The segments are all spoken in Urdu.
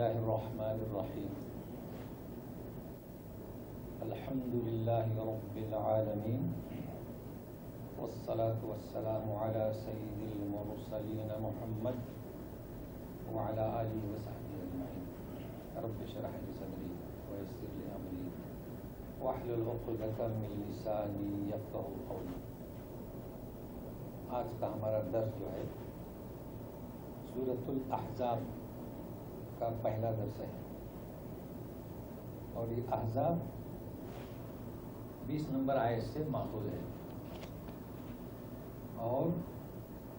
الله الرحمن الرحيم الحمد لله رب العالمين والصلاة والسلام على سيد المرسلين محمد وعلى آله وصحبه أجمعين رب اشرح لي صدري ويسر لي أمري واحلل عقدة من لساني يفقهوا قولي. آج کا ہمارا درس جو ہے سورۃ الاحزاب کا پہلا درس ہے اور یہ احزاب 20 نمبر آیت سے ماخوذ ہے اور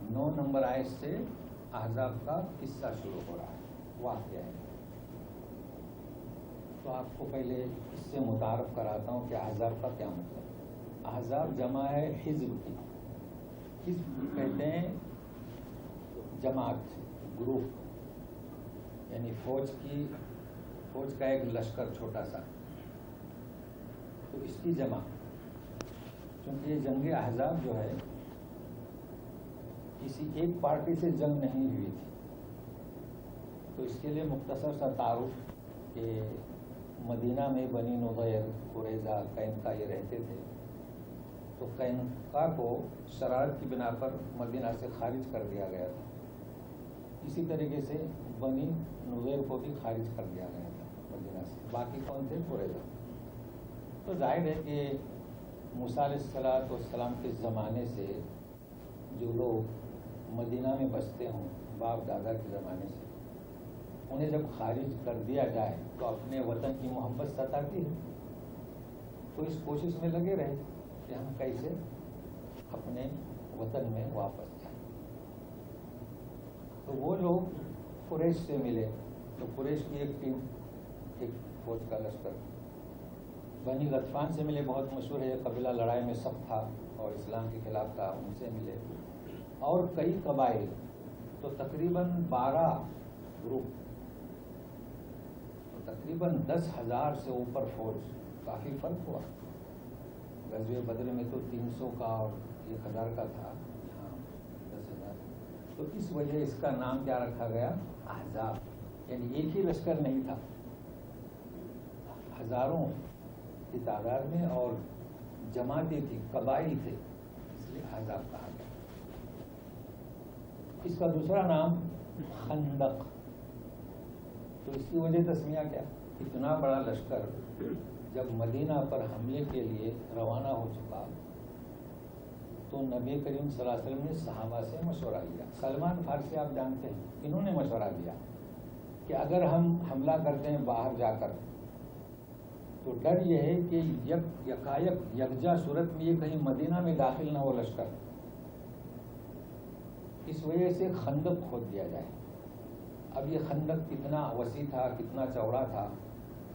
9 نمبر آیت سے احزاب کا قصہ شروع ہو رہا ہے، واقعہ ہے. تو آپ کو پہلے اس سے متعارف کراتا ہوں کہ احزاب کا کیا مطلب ہے. احزاب جمع ہے حزب کی. حزب کہتے ہیں جماعت، گروپ، یعنی فوج کا ایک لشکر چھوٹا سا، تو اس کی جمع. چونکہ یہ جنگ احزاب جو ہے کسی ایک پارٹی سے جنگ نہیں ہوئی تھی، تو اس کے لیے مختصر سا تعارف کہ مدینہ میں بنی نضیر، قریظہ، قینقاع یہ رہتے تھے. تو قینقاع کو شرارت کی بنا پر مدینہ سے خارج کر دیا گیا تھا. اسی طریقے سے بنی نضیر کو بھی خارج کر دیا گیا تھا مدینہ سے. باقی کون تھے؟ قریظہ. تو ظاہر ہے کہ موسیٰ علیہ السلام کے زمانے سے جو لوگ مدینہ میں بستے ہوں باپ دادا کے زمانے سے، انہیں جب خارج کر دیا جائے تو اپنے وطن کی محبت ستاتی ہے. تو اس کوشش میں لگے رہے کہ ہم کیسے اپنے وطن میں واپس جائیں. تو وہ لوگ قریش سے ملے. تو قریش کی ایک ٹیم، ایک فوج کا لشکر. بنی غطفان سے ملے، بہت مشہور ہے، قبیلہ لڑائی میں سب تھا اور اسلام کے خلاف تھا، ان سے ملے. اور کئی قبائل، تو تقریباً 12 گروپ، تو تقریباً 10,000 سے اوپر فوج. کافی فرق ہوا. غزوہ بدر میں تو 300 کا اور 1,000 کا تھا، یہاں 10,000. تو اس وجہ اس کا نام کیا رکھا گیا؟ احزاب. یعنی ایک ہی لشکر نہیں تھا، ہزاروں کی تعداد میں، اور جماعتیں تھی، قبائل تھے، اس لیے احزاب کہا گیا. اس کا دوسرا نام خندق. تو اس کی وجہ تسمیہ کیا؟ اتنا بڑا لشکر جب مدینہ پر حملے کے لیے روانہ ہو چکا تو نبی کریم صلی اللہ علیہ وسلم نے صحابہ سے مشورہ لیا. سلمان فارسی آپ جانتے ہیں، انہوں نے مشورہ دیا کہ اگر ہم حملہ کرتے ہیں باہر جا کر تو ڈر یہ ہے کہ یکجا صورت میں یہ کہیں مدینہ میں داخل نہ ہو لشکر. اس وجہ سے خندق کھود دیا جائے. اب یہ خندق کتنا وسیع تھا، کتنا چوڑا تھا،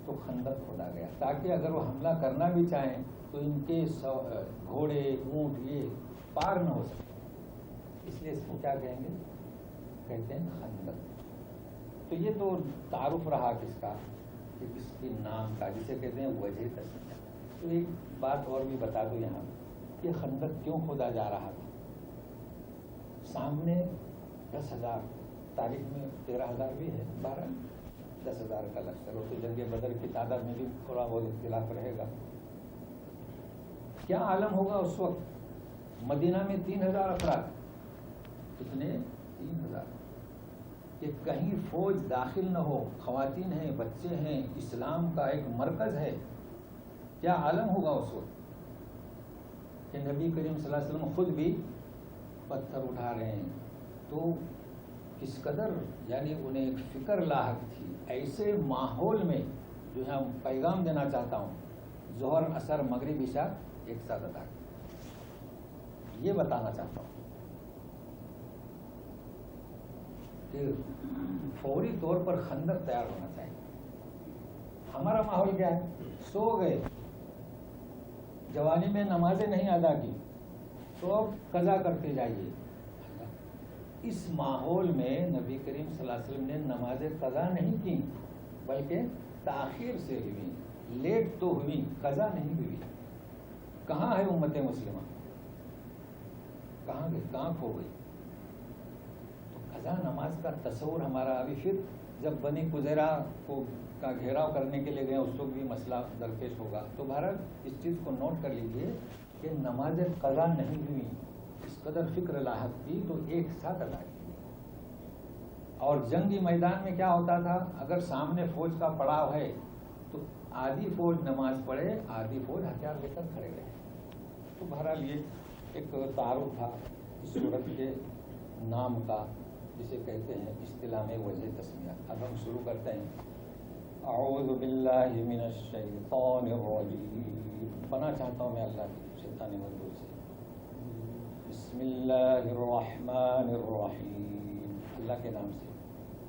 تو خندق کھودا گیا تاکہ اگر وہ حملہ کرنا بھی چاہیں تو ان کے گھوڑے، اونٹ یہ پار نہ ہو سکے. اس لیے اس کو کیا کہیں گے؟ کہتے ہیں خندق. تو یہ تو تعارف رہا کس کا؟ کہ کس کے نام کا، جسے کہتے ہیں وجہ تسمیہ. تو ایک بات اور بھی بتا دو یہاں کہ خندق کیوں کھودا جا رہا تھا. سامنے 10,000، تاریخ میں 13,000 بھی ہے، 10,000 کا لشکر ہو. تو جنگ بدر کی تعداد میں بھی تھوڑا بہت اختلاف رہے گا. کیا عالم ہوگا اس وقت؟ مدینہ میں 3,000 افراد. کتنے؟ 3,000. کہ کہیں فوج داخل نہ ہو، خواتین ہیں، بچے ہیں، اسلام کا ایک مرکز ہے. کیا عالم ہوگا اس وقت کہ نبی کریم صلی اللہ علیہ وسلم خود بھی پتھر اٹھا رہے ہیں. تو کس قدر یعنی انہیں ایک فکر لاحق تھی. ایسے ماحول میں جو ہے پیغام دینا چاہتا ہوں، ظہر، عصر، مغرب، عشاء ایک ساتھ ادا کر، یہ بتانا چاہتا ہوں کہ فوری طور پر خندق تیار ہونا چاہیے. ہمارا ماحول کیا ہے؟ سو گئے، جوانی میں نمازیں نہیں ادا کی تو اب قضا کرتے جائیے. اس ماحول میں نبی کریم صلی اللہ علیہ وسلم نے نمازیں قضا نہیں کی، بلکہ تاخیر سے ہوئی، لیٹ تو ہوئی، قضا نہیں ہوئی. کہاں ہے امت مسلمہ؟ کہاں گئی؟ کہاں کھو گئی؟ تو قضا نماز کا تصور ہمارا ابھی پھر جب بنی قزیرہ کو کا گھیراؤ کرنے کے لیے گئے اس وقت بھی مسئلہ درپیش ہوگا. تو بہرحال اس چیز کو نوٹ کر لیجئے کہ نماز قضا نہیں ہوئی، اس قدر فکر لاحق کی تو ایک ساتھ ادا کی. اور جنگی میدان میں کیا ہوتا تھا، اگر سامنے فوج کا پڑاؤ ہے تو آدھی فوج نماز پڑھے، آدھی فوج ہتھیار لے کر کھڑے رہے. تو بہرحال یہ ایک تعارف تھا اس صورت کے نام کا، جسے کہتے ہیں اصطلاح میں وجہ تسمیہ. اب ہم شروع کرتے ہیں. اعوذ باللہ من الشیطان الرجیم. پناہ چاہتا ہوں میں اللہ کی شیطانی مردود سے. بسم اللہ الرحمن الرحیم. اللہ کے نام سے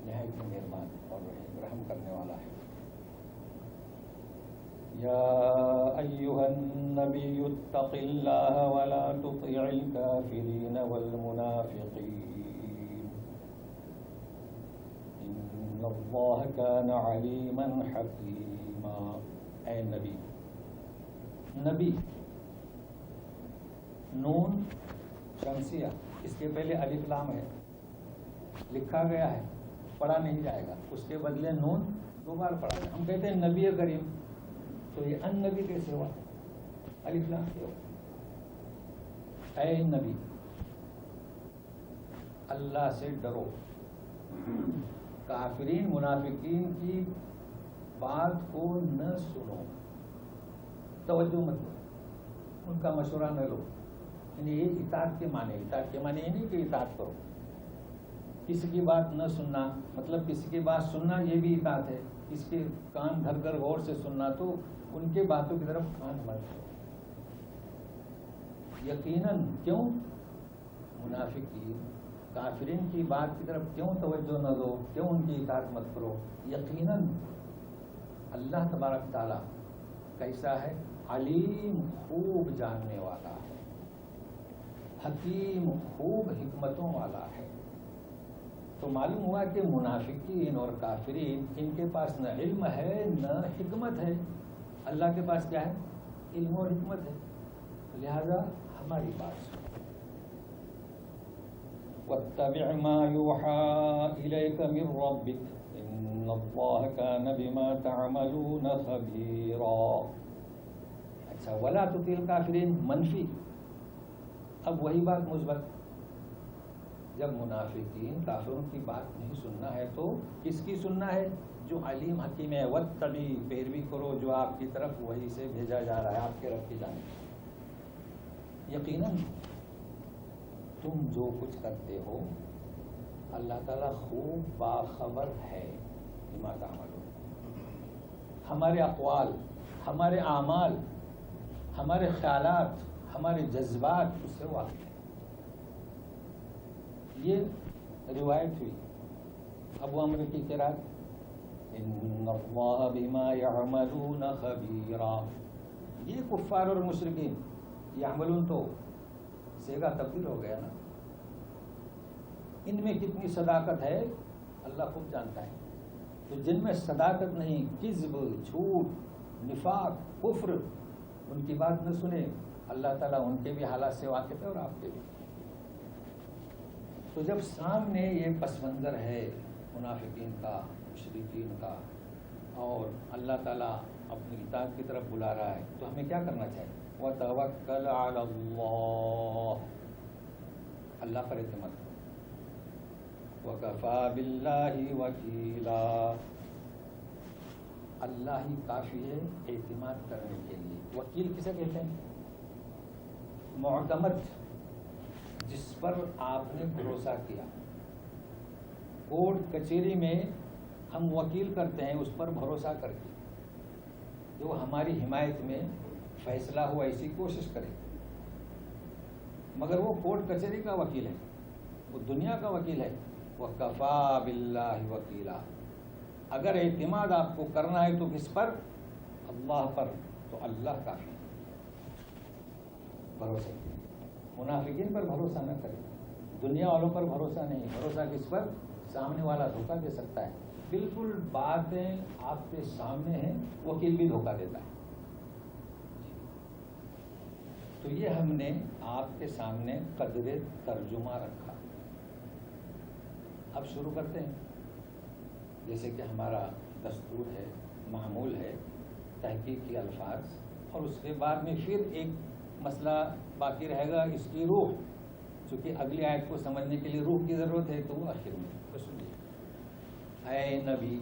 نہایت مہربان اور رحم کرنے والا ہے. یا ایھا النبی اتق اللہ ولا تطع الکافرین والمنافقین ان اللہ کان علیما حکیما. اے نبی، نبی نون شمسیہ، اس کے پہلے الف لام ہے، لکھا گیا ہے، پڑھا نہیں جائے گا. اس کے بدلے نون دو بار پڑھا جائے. ہم کہتے ہیں نبی کریم، تو یہ ان نبی کیسے ہوا؟ الف لام کیوں؟ اے نبی، اللہ سے ڈرو، کافرین منافقین کی بات کو نہ سنو، توجہ مت دو، ان کا مشورہ نہ لو. یعنی یہ اطاعت کے معنی یہ نہیں کہ اطاعت کرو. کسی کی بات نہ سننا مطلب کسی کی بات سننا یہ بھی اطاعت ہے. اس کے کان دھر کر غور سے سننا، تو ان کے باتوں کی طرف کان مت دو. یقیناً کیوں منافقین کافرین کی بات کی طرف کیوں توجہ نہ دو، کیوں ان کی اطاعت مت کرو؟ یقیناً اللہ تبارک تعالیٰ کیسا ہے؟ علیم، خوب جاننے والا ہے، حکیم، خوب حکمتوں والا ہے. تو معلوم ہوا کہ منافقین اور کافرین ان کے پاس نہ علم ہے نہ حکمت ہے. اللہ کے پاس کیا ہے؟ علم اور حکمت ہے. لہذا ہماری بات سنو. وَاتَّبِعْ مَا يُوحَىٰ إِلَيْكَ مِن رَّبِّكَ إِنَّ اللَّهَ كَانَ بِمَا تَعْمَلُونَ خَبِيرًا. اچھا، وَلَا تُطِعِ الْكَافِرِينَ منفی. اب وہی بات مثبت. جب منافقین کافروں کی بات نہیں سننا ہے تو کس کی سننا ہے؟ جو علیم حکیم ہے. وَاتَّبِعْ، پیروی کرو جو آپ کی طرف وہی سے بھیجا جا رہا ہے، آپ کے رب کی جانب. یقیناً تم جو کچھ کرتے ہو اللہ تعالیٰ خوب باخبر ہے. بما تعملون، ہمارے اقوال، ہمارے اعمال، ہمارے خیالات، ہمارے جذبات اس سے واقف ہے. یہ روایت ہوئی ابو عمرو کی قرات ان اللہ بما یعملون خبیرا. یہ کفار اور مشرکین، یعملون تو صیغہ تبدیل ہو گیا نا. ان میں کتنی صداقت ہے اللہ خوب جانتا ہے. تو جن میں صداقت نہیں، کذب، جھوٹ، نفاق، کفر، ان کی بات نہ سنے. اللہ تعالیٰ ان کے بھی حالات سے واقف ہے اور آپ کے بھی. تو جب سامنے یہ پس منظر ہے منافقین کا، مشرکین کا، اور اللہ تعالیٰ اپنی اطاعت کی طرف بلا رہا ہے، تو ہمیں کیا کرنا چاہیے؟ وَتَوَكَّلْ عَلَى اللَّهِ، اللہ پر اعتماد کرو. وَكَفَى بِاللَّهِ وَكِيلًا، اللہ ہی کافی ہے اعتماد کرنے کے لیے. وکیل کسے کہتے ہیں؟ معتمد، جس پر آپ نے بھروسہ کیا. کورٹ کچہری میں ہم وکیل کرتے ہیں اس پر بھروسہ کر کے، جو ہماری حمایت میں فیصلہ ہو ایسی کوشش کرے. مگر وہ کورٹ کچہری کا وکیل ہے، وہ دنیا کا وکیل ہے. وَكَفَى بِاللَّهِ وَكِيلًا. اگر اعتماد آپ کو کرنا ہے تو کس پر؟ اللہ پر. تو اللہ کافی ہے. بھروسہ منافقین پر بھروسہ نہ کرے، دنیا والوں پر بھروسہ نہیں. بھروسہ کس پر؟ سامنے والا دھوکہ دے سکتا ہے. بالکل باتیں آپ کے سامنے ہیں، وکیل بھی دھوکہ دیتا ہے. تو یہ ہم نے آپ کے سامنے قدر ترجمہ رکھا. اب شروع کرتے ہیں. جیسے کہ ہمارا دستور ہے، معمول ہے تحقیق کے الفاظ، اور اس کے بعد میں پھر ایک مسئلہ باقی رہے گا، اس کی روح، چونکہ اگلی آیت کو سمجھنے کے لیے روح کی ضرورت ہے، تو وہ آخر میں تو سنیے، اے نبی،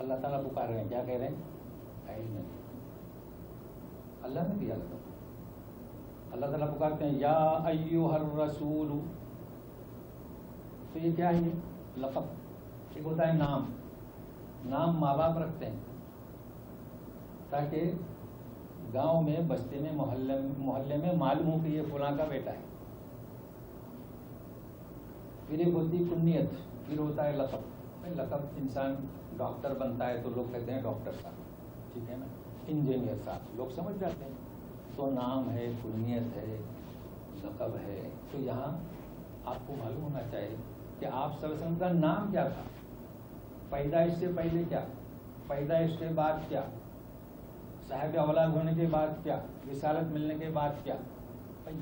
اللہ تعالیٰ پکار رہے ہیں، کیا کہہ رہے ہیں؟ اے نبی، اللہ نے دیا لگا، اللہ تعالیٰ پکارتے ہیں یا ایھا الرسول، تو یہ کیا ہے؟ یہ لقب، ایک ہوتا ہے نام، نام ماں باپ رکھتے ہیں تاکہ گاؤں میں، بستی میں، محلے میں معلوم ہو کہ یہ فلاں کا بیٹا ہے۔ پھر ایک ہوتی کنیت، پھر ہوتا ہے لقب، لقب انسان ڈاکٹر بنتا ہے تو لوگ کہتے ہیں ڈاکٹر صاحب، ٹھیک ہے نا، انجینئر صاحب، لوگ سمجھ جاتے ہیں، تو نام ہے، کنیت ہے، لقب ہے۔ تو یہاں آپ کو معلوم ہونا چاہیے کہ آپ صلی اللہ علیہ وسلم کا نام کیا تھا، پیدائش سے پہلے کیا، پیدائش کے بعد کیا، صاحب اولاد ہونے کے بعد کیا، رسالت ملنے کے بعد کیا۔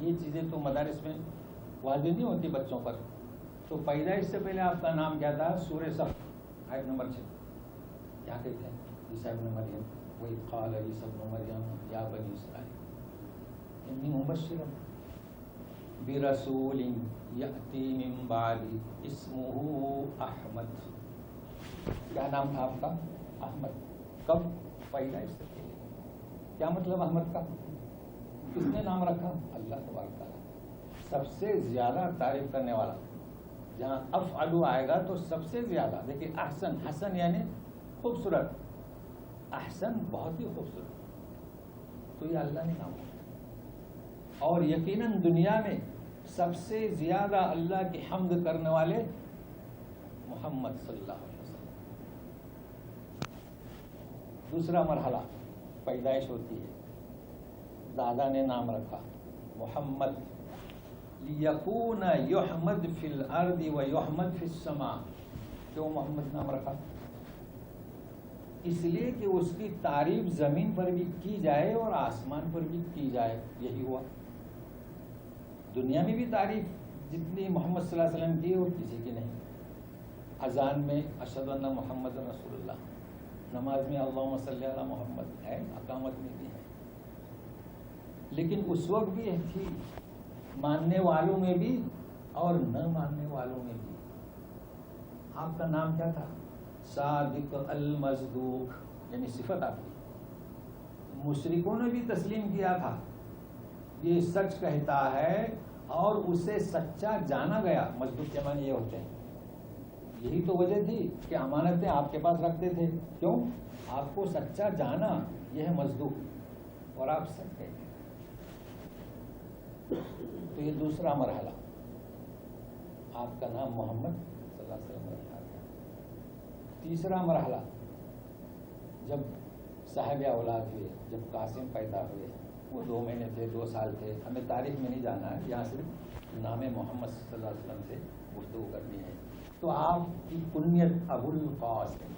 یہ چیزیں تو مدارس میں واضح نہیں ہوتی بچوں پر۔ تو پیدائش سے پہلے آپ کا نام کیا تھا؟ سورہ صف آیت نمبر 6 کیا کہتے ہیں؟ عیسیٰ ابن مریم، وَإِذْ قَالَ عِیسیٰ ابْنُ مَرْیَمَ یَا بَنِی اسرائیل إِنِّی مُبَشِّرٌ بِرَسُولٍ یَأْتِی مِن بَعْدِی اسْمُهُ احمد۔ کیا نام تھا آپ کا؟ احمد۔ کب؟ پیدائش سے پہلے۔ کیا مطلب احمد کا؟ کس نے نام رکھا؟ اللہ تبارک تعالیٰ، سب سے زیادہ تعریف کرنے والا۔ جہاں افعلو آئے گا تو سب سے زیادہ، دیکھیے احسن، حسن یعنی خوبصورت، احسن بہت ہی خوبصورت، تو یہ اللہ نے نام رکھا۔ اور یقیناً دنیا میں سب سے زیادہ اللہ کی حمد کرنے والے محمد صلی اللہ علیہ وسلم۔ دوسرا مرحلہ پیدائش ہوتی ہے، دادا نے نام رکھا محمد، لیکون یحمد فی الارض و یحمد فی السماء۔ کیوں محمد نام رکھا؟ اس لیے کہ اس کی تعریف زمین پر بھی کی جائے اور آسمان پر بھی کی جائے، یہی ہوا۔ دنیا میں بھی تعریف جتنی محمد صلی اللہ علیہ وسلم کی اور کسی کی نہیں۔ اذان میں اشہد ان محمد رسول اللہ، نماز میں اللہم صلی علی محمد ہے، اقامت میں بھی ہے، لیکن اس وقت بھی تھی، ماننے والوں میں بھی اور نہ ماننے والوں میں بھی۔ آپ کا نام کیا تھا؟ صادق المصدوق، یعنی صفت آپ کی۔ مشرکوں نے بھی تسلیم کیا تھا، یہ سچ کہتا ہے اور اسے سچا جانا گیا۔ مصدوق کے معنی یہ ہوتے ہیں۔ یہی تو وجہ تھی کہ امانتیں آپ کے پاس رکھتے تھے، کیوں؟ آپ کو سچا جانا، یہ ہے مصدوق، اور آپ سچ کہتے ہیں۔ تو یہ دوسرا مرحلہ، آپ کا نام محمد صلی اللہ علیہ وسلم رکھا گیا۔ تیسرا مرحلہ، جب صاحب اولاد ہوئے، جب قاسم پیدا ہوئے، وہ 2 مہینے تھے، 2 سال تھے، ہمیں تاریخ میں نہیں جانا ہے، یہاں صرف نام محمد صلی اللہ علیہ وسلم سے گفتگو کرنی ہے۔ تو آپ کی کنیت ابو القاسم،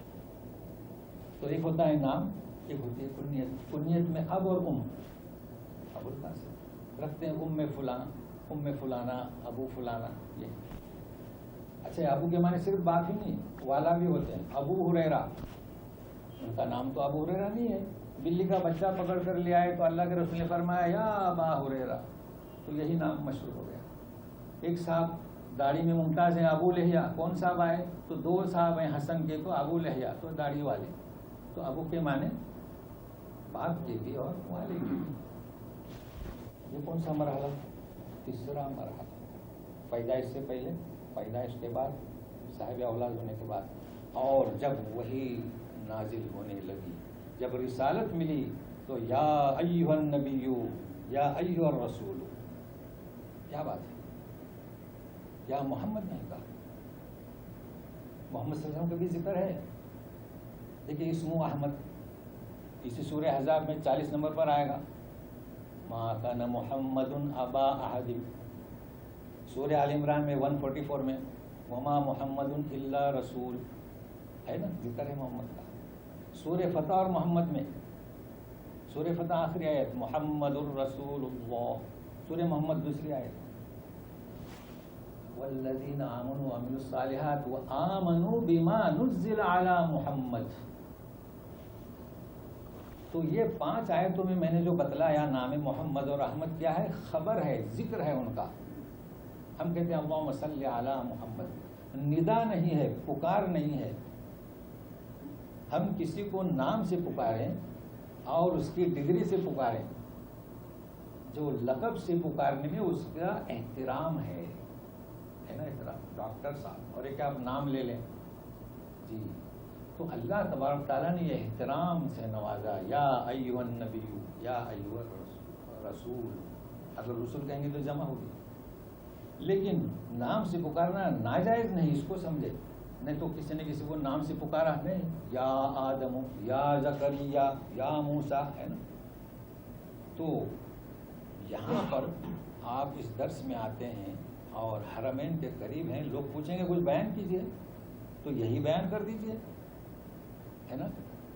تو ایک ہوتا ہے نام، ایک ہوتی ہے کنیت۔ کنیت میں اب اور ابو القاسم رکھتے ہیں، ام فلاں، ام فلانا، ابو فلانا، یہ۔ اچھا، ابو کے معنی صرف باپ ہی نہیں، والا بھی ہوتے ہیں۔ ابو ہریرہ، ان کا نام تو ابو ہریرہ نہیں ہے، بلی کا بچہ پکڑ کر لے آئے تو اللہ کے رسول نے فرمایا یا ابا ہریرہ، تو یہی نام مشہور ہو گیا۔ ایک صاحب داڑھی میں ممتاز ہیں، ابو لہیہ، کون صاحب آئے تو 2 صاحب ہیں حسن کے، تو ابو لہیہ، تو داڑھی والے، تو ابو کے معنی باپ کے بھی اور والے کے بھی۔ یہ کون سا مرحلہ؟ تیسرا مرحلہ، پیدائش سے پہلے، پیدائش کے بعد، صاحب اولاد ہونے کے بعد، اور جب وہی نازل ہونے لگی، جب رسالت ملی، تو یا ایھا النبی یا ایھا الرسول۔ کیا بات ہے، یا محمد نہیں کہا، محمد صلی اللہ علیہ وسلم کا بھی ذکر ہے۔ دیکھیے اسمہ احمد، اسی سورہ احزاب میں 40 نمبر پر آئے گا، ما کان محمد ابا احد۔ سورہ آل عمران میں 144 میں وما محمد الا رسول، ہے نا، ذکر ہے محمد کا۔ سورہ فتح اور محمد میں، سورہ فتح آخری آیت محمد الرسول اللہ، سورہ محمد دوسری آیت والذین آمنوا وعملوا الصالحات وآمنوا بما نزل علی محمد. تو یہ 5 آیتوں میں نے جو بتلایا نام محمد اور احمد کیا ہے؟ خبر ہے، ذکر ہے ان کا. ہم کہتے ہیں اللہم صلی علی محمد، ندا نہیں ہے، پکار نہیں ہے. ہم کسی کو نام سے پکاریں اور اس کی ڈگری سے پکاریں، جو لقب سے پکارنے میں اس کا احترام ہے نا، احترام. ڈاکٹر صاحب اور ایک آپ نام لے لیں جی، تو اللہ تبارک تعالیٰ نے یہ احترام سے نوازا. یا ایھا النبی، یا ایھا الرسول. اگر رسول کہیں گے تو جمع ہوگی، لیکن نام سے پکارنا ناجائز نہیں، اس کو سمجھے. نہیں تو کسی نے کسی کو نام سے پکارا نہیں، یا آدم، یا زکریا، یا موسیٰ، ہے نا. تو یہاں پر آپ اس درس میں آتے ہیں اور حرمین کے قریب ہیں، لوگ پوچھیں گے کچھ بیان کیجئے، تو یہی بیان کر دیجئے، ہے نا،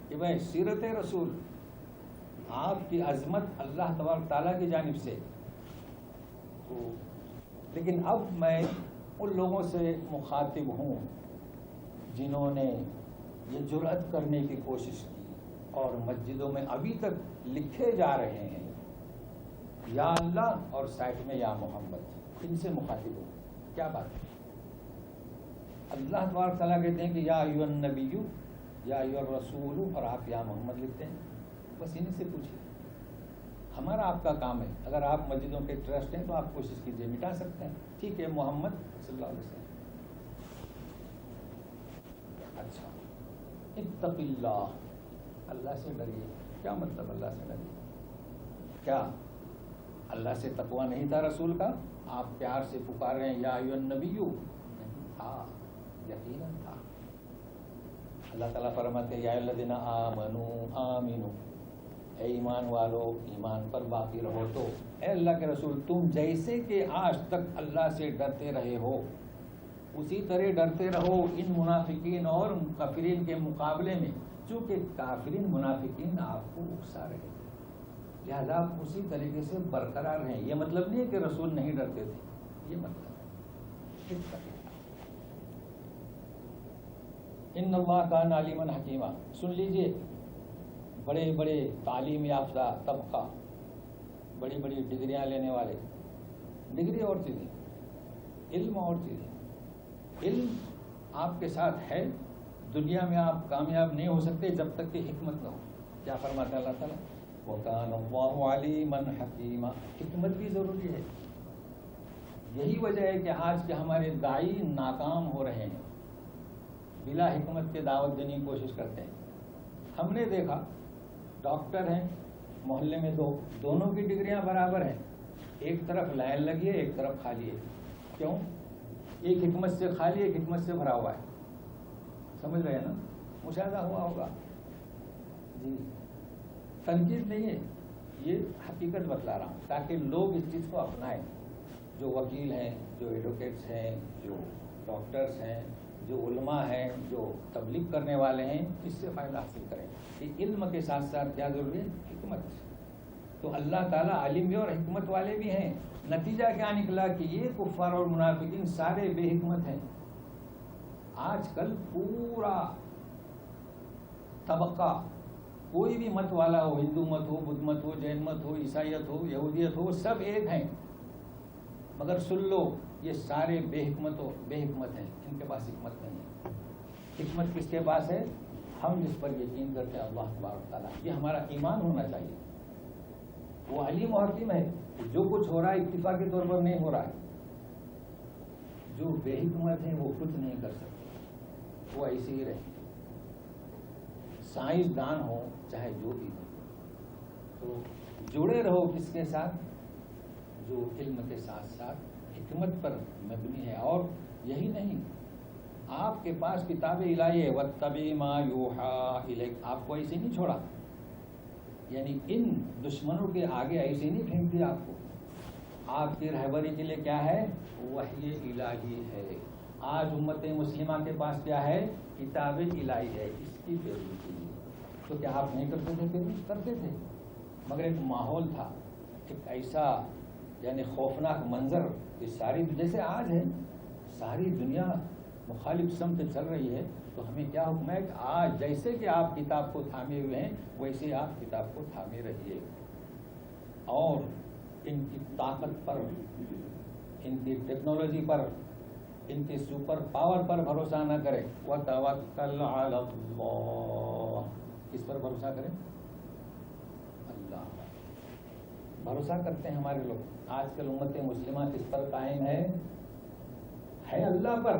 کہ بھائی سیرت رسول، آپ کی عظمت اللہ تبارک تعالیٰ کی جانب سے. تو لیکن اب میں ان لوگوں سے مخاطب ہوں جنہوں نے یہ جرأت کرنے کی کوشش کی اور مسجدوں میں ابھی تک لکھے جا رہے ہیں یا اللہ اور سائٹ میں یا محمد. ان سے مخاطب ہوں. کیا بات ہے؟ اللہ تبارک تعالیٰ کہتے ہیں کہ یا ایھا النبی، یا ایھا الرسول، اور آپ یا محمد لکھتے ہیں. بس انہیں سے پوچھیے. ہمارا آپ کا کام ہے، اگر آپ مسجدوں کے ٹرسٹ ہیں تو آپ کوشش کیجیے، مٹا سکتے ہیں. ٹھیک ہے، محمد صلی اللہ علیہ وسلم. اچھا، اتق اللہ، اللہ سے ڈریے. کیا مطلب اللہ سے ڈریے؟ کیا اللہ سے تقوی نہیں تھا رسول کا؟ آپ پیار سے پکار رہے ہیں یا ایھا النبی؟ نہیں تھا، یقیناً تھا. اللہ تعالیٰ فرماتے ہیں یا الذین آمنوا آمنوا، اے ایمان والو ایمان پر باقی رہو. تو اے اللہ کے رسول، تم جیسے کہ آج تک اللہ سے ڈرتے رہے ہو اسی طرح ڈرتے رہو ان منافقین اور کافرین کے مقابلے میں. چونکہ کافرین منافقین آپ کو اکسا رہے تھے، لہذا آپ اسی طریقے سے برقرار رہیں. یہ مطلب نہیں ہے کہ رسول نہیں ڈرتے تھے، یہ مطلب ہے. ان اللہ کان علیما حکیما. سن لیجئے، بڑے بڑے تعلیم یافتہ طبقہ، بڑی بڑی ڈگریاں لینے والے، ڈگری اور چیزیں، علم اور چیزیں. علم آپ کے ساتھ ہے، دنیا میں آپ کامیاب نہیں ہو سکتے جب تک کہ حکمت نہ ہو. کیا فرماتا ہے اللہ تعالیٰ؟ وَكَانَ اللَّهُ عَلِيمًا حَكِيمًا. حکمت بھی ضروری ہے. یہی وجہ ہے کہ آج کے ہمارے داعی ناکام ہو رہے ہیں، بلا حکمت کے دعوت دینے کی کوشش کرتے ہیں. ہم نے دیکھا ڈاکٹر ہیں محلے میں دونوں کی ڈگریاں برابر ہیں، ایک طرف لائن لگی ہے، ایک طرف خالی ہے. کیوں؟ ایک حکمت سے خالی، ایک حکمت سے بھرا ہوا ہے. سمجھ رہے ہیں نا؟ مشاہدہ ہوا ہوگا جی. تنقید نہیں ہے، یہ حقیقت بتلا رہا ہوں تاکہ لوگ اس چیز کو اپنائیں. جو وکیل ہیں، جو ایڈوکیٹس ہیں، جو ڈاکٹرس ہیں، جو علماء ہیں، جو تبلیغ کرنے والے ہیں، اس سے فائدہ حاصل کریں. کہ علم کے ساتھ ساتھ کیا ضروری ہے؟ حکمت. تو اللہ تعالیٰ عالم بھی اور حکمت والے بھی ہیں. نتیجہ کیا نکلا کہ یہ کفار اور منافقین سارے بے حکمت ہیں. آج کل پورا طبقہ، کوئی بھی مت والا ہو، ہندو مت ہو، بدھ مت ہو، جین مت ہو، عیسائیت ہو، یہودیت ہو، سب ایک ہیں. مگر سن لو، یہ سارے بے حکمت ہیں. ان کے پاس حکمت نہیں ہے. حکمت کس کے پاس ہے؟ ہم جس پر یقین کرتے ہیں، اللہ تبارک تعالیٰ. یہ ہمارا ایمان ہونا چاہیے. وہ علیم و حکیم ہے. جو کچھ ہو رہا ہے اتفاق کے طور پر نہیں ہو رہا ہے. جو بے حکمت ہیں وہ کچھ نہیں کر سکتے، وہ ایسے ہی رہیں. سائنس دان ہو چاہے جو بھی ہو، تو جڑے رہو کس کے ساتھ؟ جو علم کے ساتھ ساتھ حکمت پر مبنی ہے. اور یہی نہیں، آپ کے پاس کتاب الہی ہے، وَاتَّبِعْ مَا يُوحَىٰ إِلَيْكَ. آپ کو ایسے نہیں چھوڑا، یعنی ان دشمنوں کے آگے ایسے نہیں پھینک دیا آپ کو. آپ کی رہبری کے لیے کیا ہے؟ وحی الہی ہے. آج امت مسلمہ کے پاس کیا ہے؟ کتاب الہی ہے. اس کی پیروی کیجیے. تو کیا آپ نہیں کرتے تھے؟ پیروی کرتے تھے، مگر ایک ماحول تھا، ایک ایسا یعنی خوفناک منظر، یہ ساری جیسے آج ہے ساری دنیا مخالف سمت چل رہی ہے تو ہمیں کیا حکم ہے کہ آج جیسے کہ آپ کتاب کو تھامے ہوئے ہیں ویسے آپ کتاب کو تھامے رہیے، اور ان کی طاقت پر، ان کی ٹیکنالوجی پر، ان کی سپر پاور پر بھروسہ نہ کریں۔ وَتَوَكَّلْ عَلَى اللَّهِ، کس پر بھروسہ کریں؟ اللہ پر بھروسہ کرتے ہیں ہمارے لوگ۔ آج کل امت مسلمہ کس پر قائم ہے اللہ پر،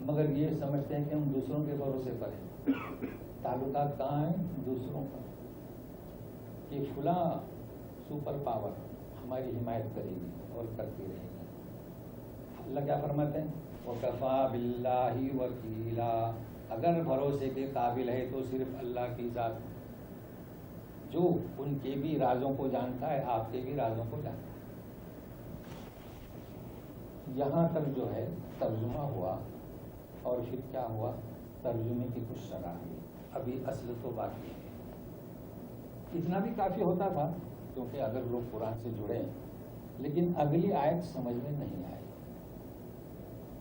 مگر یہ سمجھتے ہیں کہ ہم دوسروں کے بھروسے پر ہیں۔ تعلقات کہاں ہیں؟ دوسروں پر، کہ فلاں سپر پاور ہماری حمایت کرے گی اور کرتی رہے گی۔ اللہ کیا فرماتے ہیں؟ وَكَفَى بِاللَّهِ وَكِيلًا، اگر بھروسے کے قابل ہے تو صرف اللہ کی ذات، جو ان کے بھی رازوں کو جانتا ہے، آپ کے بھی رازوں کو جانتا ہے۔ یہاں تک جو ہے ترجمہ ہوا، اور پھر کیا ہوا؟ ترجمے کی کچھ شرح ہوئی، ابھی اصل تو باقی ہے۔ اتنا بھی کافی ہوتا تھا، کیونکہ اگر لوگ قرآن سے جڑے، لیکن اگلی آیت سمجھ میں نہیں آئی،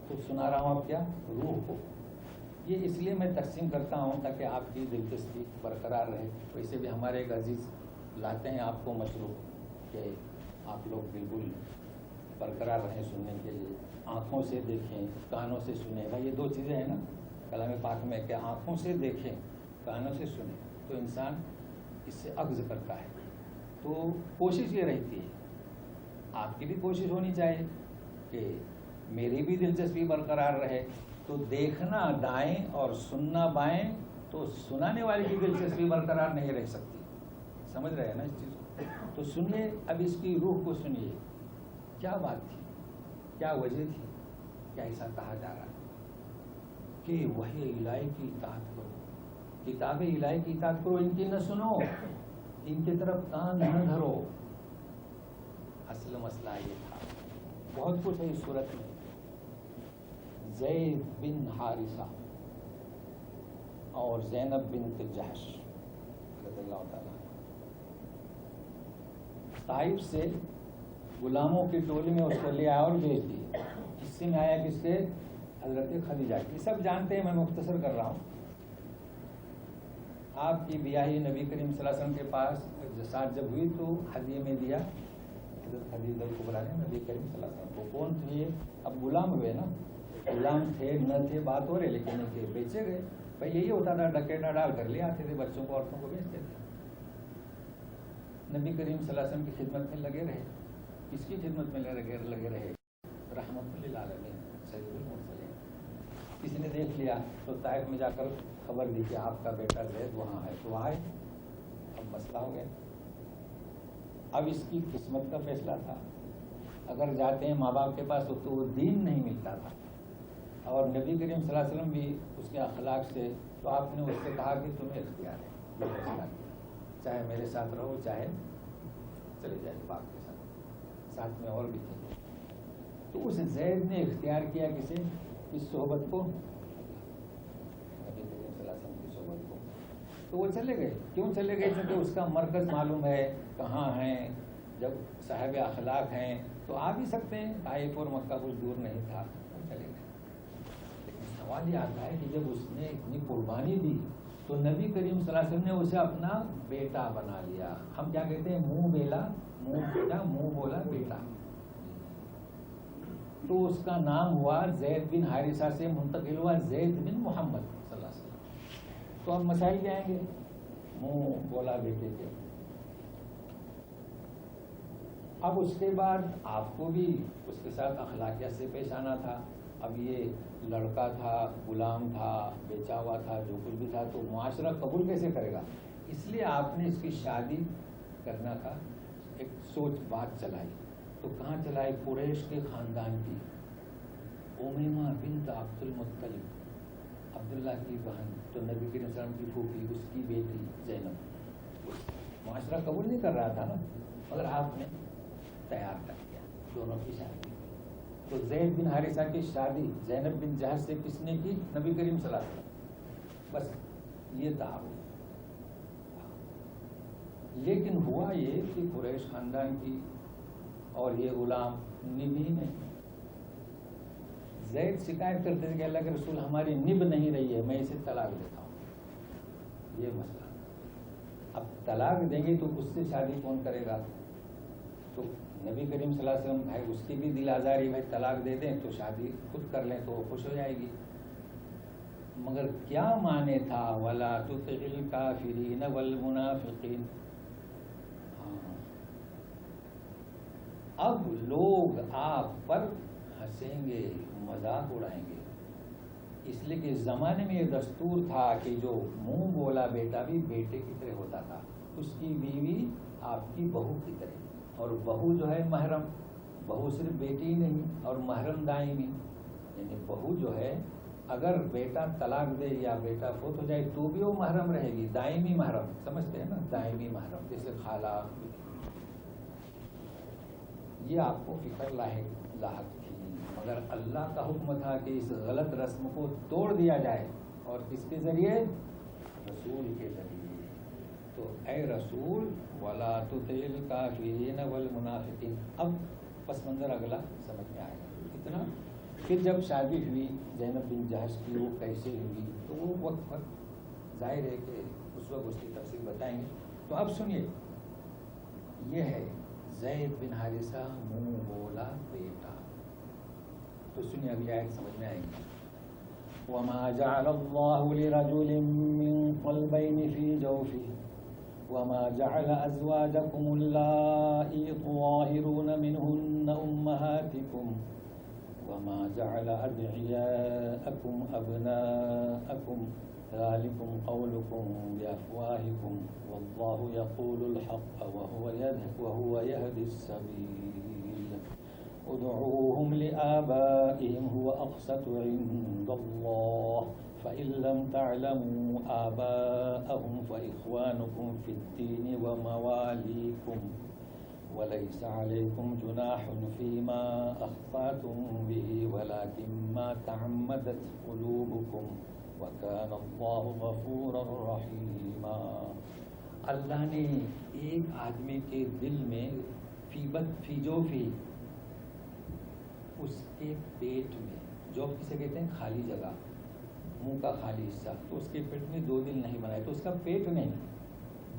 تو سنا رہا ہوں اب کیا؟ روح کو۔ یہ اس لیے میں تقسیم کرتا ہوں تاکہ آپ کی دلچسپی برقرار رہے۔ ویسے بھی ہمارے ایک عزیز لاتے ہیں آپ کو مشروع کہ آپ لوگ بالکل برقرار رہیں سننے کے لیے، آنکھوں سے دیکھیں، کانوں سے سنیں گا۔ یہ دو چیزیں ہیں نا کلام پاک میں، کہ آنکھوں سے دیکھیں، کانوں سے سنیں، تو انسان اس سے اخذ کرتا ہے۔ تو کوشش یہ رہتی ہے، آپ کی بھی کوشش ہونی چاہیے کہ میری بھی دلچسپی برقرار رہے، تو دیکھنا دائیں اور سننا بائیں، تو سنانے والے کی دلچسپی برقرار نہیں رہ سکتی۔ سمجھ رہے ہیں نا اس چیز کو؟ تو سنیے، اب اس کی روح کو سنیے، کیا بات تھی، کیا وجہ تھی، کیا ایسا کہا جا رہا ہے کہ وحی الہی کی اطاعت کرو، کتاب الہی کی اطاعت کرو، ان کی نہ سنو، ان کی طرف کان نہ دھرو۔ اصل مسئلہ یہ تھا، بہت کچھ ہے اس صورت میں۔ زید بن حارثہ اور زینب بنت جحش رضی اللہ تعالیٰ طائف سے غلاموں کی ٹولی میں اس کو لے آیا اور بھیج دی۔ قصے میں آیا کس کے؟ حضرت خدیجہ کی۔ سب جانتے ہیں، میں مختصر کر رہا ہوں۔ آپ کی بیاہی نبی کریم صلی اللہ علیہ وسلم کے پاس ساتھ جب ہوئی تو ہدیے میں دیا حضرت خدیجہ الکبریٰ نے نبی کریم صلی اللہ علیہ وسلم کو۔ کون تھے یہ؟ اب غلام ہوئے نا، غلام تھے نہ تھے بات ہو رہے، لیکن ان کے بیچے گئے۔ بھائی یہی ہوتا تھا، ڈکیٹا ڈال کر لے آتے تھے، بچوں کو عورتوں کو بیچتے تھے۔ نبی کریم صلی اللہ علیہ وسلم کی خدمت میں لگے رہے۔ کس کی خدمت میں لگے رہے؟ رحمت للعالمین سید المرسلین۔ کسی نے دیکھ لیا تو طائف میں جا کر خبر دی کہ آپ کا بیٹا زید وہاں ہے، تو آئے، اب مسئلہ ہو گیا۔ اب اس کی قسمت کا فیصلہ تھا، اگر جاتے ہیں ماں باپ کے پاس تو وہ دین نہیں ملتا تھا، اور نبی کریم صلی اللہ علیہ وسلم بھی اس کے اخلاق سے، تو آپ نے اس سے کہا کہ تمہیں اختیار ہے، یہ فیصلہ کیا، چاہے میرے ساتھ رہو چاہے چلے جائے باپ کے ساتھ میں اور بھی تھے۔ تو اس زید نے اختیار کیا کسے؟ اس صحبت کو، نبی کریم صلی اللہ علیہ وسلم کی صحبت کو۔ تو وہ چلے گئے۔ کیوں چلے گئے؟ کیونکہ اس کا مرکز معلوم ہے کہاں ہیں۔ جب صاحب اخلاق ہیں تو آ بھی سکتے ہیں، طائف اور مکہ کچھ دور نہیں تھا، چلے گئے۔ لیکن سوال یہ آتا ہے کہ جب اس نے اتنی قربانی دی تو نبی کریم صلی اللہ علیہ وسلم نے اسے اپنا بیٹا بنا لیا۔ ہم کیا کہتے ہیں؟ منہ بیلا، منہ بیٹا، منہ بولا بیٹا۔ تو اس کا نام ہوا زید بن حارثہ سے منتقل ہوا زید بن محمد صلی اللہ علیہ وسلم۔ تو اب مسائل بھی آئیں گے، منہ بولا بیٹے کے۔ اب اس کے بعد آپ کو بھی اس کے ساتھ اخلاقیات سے پیش آنا تھا۔ اب یہ لڑکا تھا، غلام تھا، بیچا ہوا تھا، جو کچھ بھی تھا، تو معاشرہ قبول کیسے کرے گا؟ اس لیے آپ نے اس کی شادی کرنا کا ایک سوچ بات چلائی۔ تو کہاں چلائی؟ قریش کے خاندان کی، امیمہ بنت عبد المطلب، عبداللہ کی بہن، تو نبی کریم صلی اللہ علیہ وسلم کی پھوپھی، اس کی بیٹی زینب۔ معاشرہ قبول نہیں کر رہا تھا نا، مگر آپ نے تیار کر دیا دونوں کی شادی۔ تو زید بن حارثہ کی شادی زینب بن جحش سے کس نے کی؟ نبی کریم صلی اللہ علیہ وسلم۔ بس یہ تعارف۔ لیکن ہوا یہ کہ قریش خاندان کی اور یہ غلام نبھی نہیں، زید شکایت کرتے تھے کہ اللہ کے رسول ہماری نب نہیں رہی ہے، میں اسے طلاق دیتا ہوں. یہ مسئلہ. اب طلاق دیں گے تو اس سے شادی کون کرے گا؟ تو نبی کریم صلی اللہ علیہ وسلم ہے اس کی بھی دل آزاری، بھائی طلاق دے دیں تو شادی خود کر لیں تو وہ خوش ہو جائے گی. مگر کیا معنی تھا وَلَا تُطِعِ الْكَافِرِينَ وَالْمُنَافِقِينَ. اب لوگ آپ پر ہنسیں گے، مذاق اڑائیں گے، اس لیے کہ زمانے میں یہ دستور تھا کہ جو منہ بولا بیٹا بھی بیٹے کی طرح ہوتا تھا، اس کی بیوی آپ کی بہو کی طرح، اور بہو جو ہے محرم، بہو صرف بیٹی ہی نہیں اور محرم دائمی، یعنی بہو جو ہے اگر بیٹا طلاق دے یا بیٹا فوت ہو جائے تو بھی وہ محرم رہے گی، دائمی محرم، سمجھتے ہیں نا، دائمی محرم جیسے خالہ. یہ آپ کو فکر لاحق تھی، مگر اللہ کا حکم تھا کہ اس غلط رسم کو توڑ دیا جائے، اور کس کے ذریعے؟ رسول کے ذریعے. تو اے رسول وَلَا تُطِعِ الْكَافِرِينَ وَالْمُنَافِقِينَ. اب پس منظر اگلا سمجھ میں آئے گا اتنا. پھر جب شادی ہوئی زینب بن جہش کی، وہ کیسے ہوئی تو وہ وقت پر ظاہر ہے کہ اس وقت اس کی تفصیل بتائیں گے. تو اب سنیے، یہ ہے زید بن حارثہ منہ بولا بیٹا. تو سنیے ابھی آیت سمجھ میں آئیں گی. وَمَا جَعَلَ اللَّهُ لِرَجُلٍ مِّن قَلْبَيْنِ فِي جَوْفِهِ وَمَا جَعَلَ أَزْوَاجَكُمُ اللَّائِي تُظَاهِرُونَ مِنْهُنَّ أُمَّهَاتِكُمْ وَمَا جَعَلَ أَدْعِيَاءَكُمْ أَبْنَاءَكُمْ ذَلِكُمْ قَوْلُكُمْ بِأَفْوَاهِكُمْ وَاللَّهُ يَقُولُ الْحَقَّ وَهُوَ يَهْدِي السَّبِيلَ ادْعُوهُمْ لِآبَائِهِمْ هُوَ أَقْسَطُ عِندَ اللَّهِ فَإِن لَّمْ تَعْلَمُوا آبَاءَهُمْ فَإِخْوَانُكُمْ فِي الدِّينِ وَمَوَالِيكُمْ وَلَيْسَ عَلَيْكُمْ جُنَاحٌ فِيمَا أَخْطَأْتُمْ بِهِ وَلَكِن مَّا تَعَمَّدَتْ قُلُوبُكُمْ وَكَانَ اللَّهُ غَفُورًا رَّحِيمًا. اللہ نے ایک آدمی کے دل میں فی جوفی، اس کے پیٹ میں، جوف کسے کہتے ہیں؟ خالی جگہ، منہ کا خالی حصہ. تو اس کے پیٹ میں دو دل نہیں بنائے، تو اس کا پیٹ نہیں،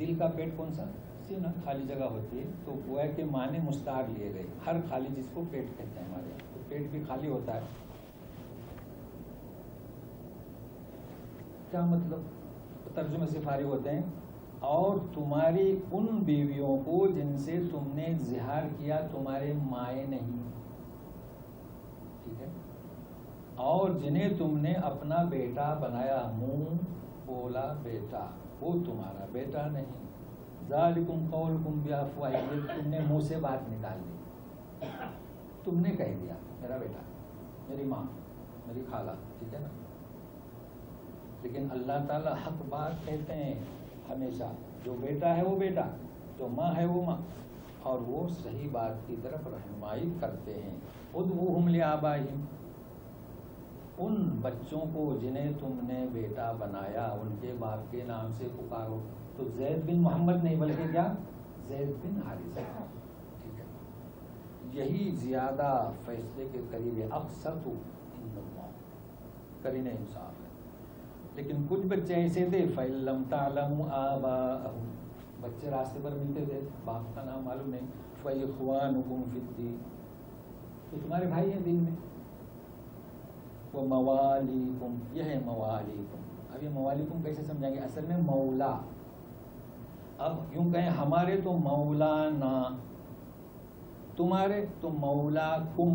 دل کا پیٹ کون سا؟ سینہ، خالی جگہ ہوتی ہے. تو وہ ہے کہ معنی مستعار لیے گئے، ہر خالی جس کو پیٹ کہتے ہیں ہمارے یہاں، تو پیٹ بھی خالی ہوتا ہے. کیا مطلب؟ ترجمے سے فارغ ہوتے ہیں. اور تمہاری ان بیویوں کو جن سے تم نے زہار کیا تمہارے مائیں نہیں، ٹھیک ہے، اور جنہیں تم نے اپنا بیٹا بنایا، منہ بولا بیٹا، وہ تمہارا بیٹا نہیں. ذالکم قولکم بافواہکم، تم نے منہ سے بات نکال دی، تم نے کہہ دیا میرا بیٹا، میری ماں، میری خالہ، ٹھیک ہے نا. لیکن اللہ تعالیٰ حق بات کہتے ہیں ہمیشہ، جو بیٹا ہے وہ بیٹا، جو ماں ہے وہ ماں، اور وہ صحیح بات کی طرف رہنمائی کرتے ہیں. ادعوہم لآبائہم، ان بچوں کو جنہیں تم نے بیٹا بنایا ان کے باپ کے نام سے پکارو. تو زید بن محمد نہیں بلکہ کیا؟ زید بن حارثہ، ٹھیک ہے. یہی زیادہ فیصلے کے قریب ہے، اقسط عند اللہ، قرینہ انصاف ہے. لیکن کچھ بچے ایسے تھے فَإِن لَّمْ تَعْلَمُوا آبَاءَهُم، بچے راستے پر ملتے تھے، باپ کا نام معلوم نہیں. فَإِخْوَانُكُمْ فِي الدِّينِ، تو تمہارے بھائی ہیں دین میں. وَمَوَالِيكُمْ، یہ ہے موالیکم. اب یہ موالیکم کیسے سمجھائیں گے؟ اصل میں مولا. اب یوں کہیں ہمارے تو مولانا، تمہارے تو مولا کم.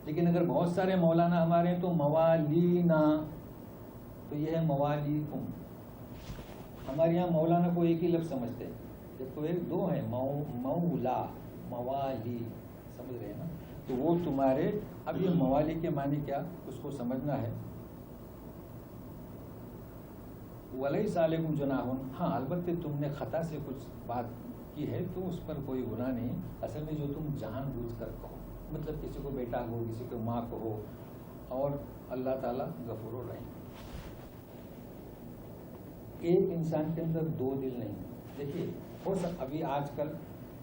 لیکن اگر بہت سارے مولانا ہمارے ہیں تو موالینا، تو یہ ہے موالیکم. ہمارے یہاں مولانا کو ایک ہی لفظ سمجھتے ہیں، جب کو ایک دو ہیں، مولا، موالی، سمجھ رہے ہیں نا. تو وہ تمہارے. اب یہ موالی کے معنی کیا اس کو سمجھنا ہے. وَلَيْسَ عَلَيْكُمْ جُنَاحٌ، ہاں البتہ تم نے خطا سے کچھ بات کی ہے تو اس پر کوئی گناہ نہیں. اصل میں جو تم جان بوجھ کر کہو، مطلب کسی کو بیٹا ہو، کسی کو ماں کو ہو، اور اللہ تعالیٰ غفور الرحیم. ایک انسان کے اندر دو دل نہیں. دیکھیے ابھی آج کل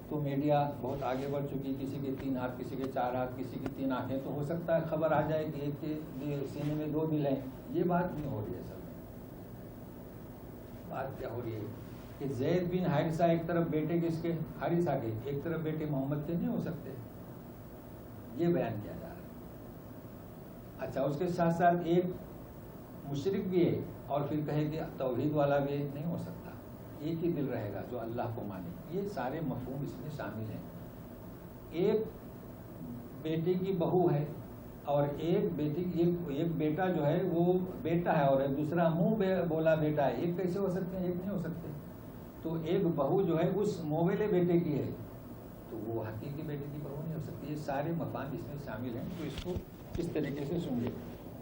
تو میڈیا بہت آگے بڑھ چکی، کسی کے 3 ہاتھ، کسی کے 4 ہاتھ، کسی کی 3 آنکھیں، تو ہو سکتا ہے خبر آ جائے کہ ایک کے سینے میں 2 دل ہیں. یہ بات نہیں ہو رہی ہے. سب بات کیا ہو رہی ہے کہ زید بن حارثہ ایک طرف بیٹے کس کے، حارثہ کے، ایک طرف بیٹے محمد کے نہیں ہو سکتے. یہ بیان کیا جا رہا ہے. اچھا، اس کے ساتھ ساتھ ایک مشرک بھی ہے اور پھر کہے کہ توحید والا بھی نہیں ہو سکتا. ایک ہی دل رہے گا جو اللہ کو مانے. یہ سارے مفہوم اس میں شامل ہیں. ایک بیٹے کی بہو ہے اور ایک بیٹا جو ہے وہ بیٹا ہے اور دوسرا منہ بولا بیٹا ہے. ایک کیسے ہو سکتے ہیں؟ ایک نہیں ہو سکتے. تو ایک بہو جو ہے اس موبیلے بیٹے کی ہے تو وہ حقیقی بیٹے کی بہو نہیں ہو سکتی. یہ سارے مفاہیم اس میں شامل ہیں. تو اس کو اس طریقے سے سنیے.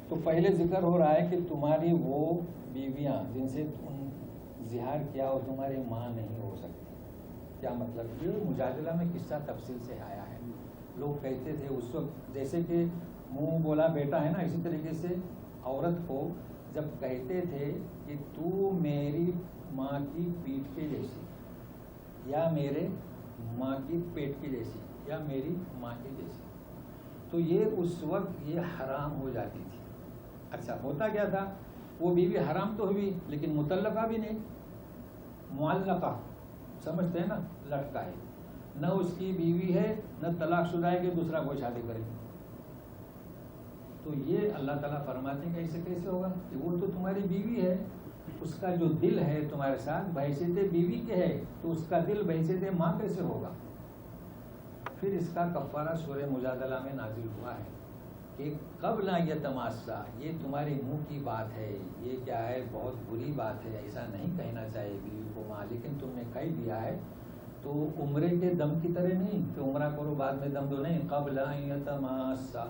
تو پہلے ذکر ہو رہا ہے کہ تمہاری وہ بیویاں جن سے تم زہار کیا اور تمہاری ماں نہیں ہو سکتی. کیا مطلب؟ یہ مجادلہ میں قصہ تفصیل سے آیا ہے. لوگ کہتے تھے اس وقت، جیسے کہ منہ بولا بیٹا ہے نا، اسی طریقے سے عورت کو جب کہتے تھے کہ تو میری ماں کی پیٹھ کے جیسی، یا میرے ماں کی پیٹ کی جیسی، یا میری ماں کی جیسی، تو یہ اس وقت یہ حرام ہو جاتی تھی. اچھا، ہوتا کیا تھا؟ وہ بیوی حرام تو ہوئی لیکن مطلقہ بھی نہیں، معلقہ سمجھتے ہیں نا، لٹکا ہے. نہ اس کی بیوی ہے نہ طلاق شدہ ہے کہ دوسرا کوئی شادی کرے. تو یہ اللہ تعالیٰ فرماتے ہیں کہ ایسے کیسے ہوگا کہ وہ تو تمہاری بیوی ہے، اس کا جو دل ہے تمہارے ساتھ بحیثیت بیوی کے ہے، تو اس کا دل بحیثیت ماں کیسے ہوگا؟ پھر اس کا کفارہ سورہ مجادلہ میں نازل ہوا ہے کہ قبل یتماسا، یہ تمہارے منہ کی بات ہے، یہ کیا ہے، بہت بری بات ہے، ایسا نہیں کہنا چاہیے بیوی کو ماں، لیکن تم نے کہہ دیا ہے. تو عمرے کے دم کی طرح نہیں کہ عمرہ کرو بعد میں دم دو، نہیں. قبل یتماسا،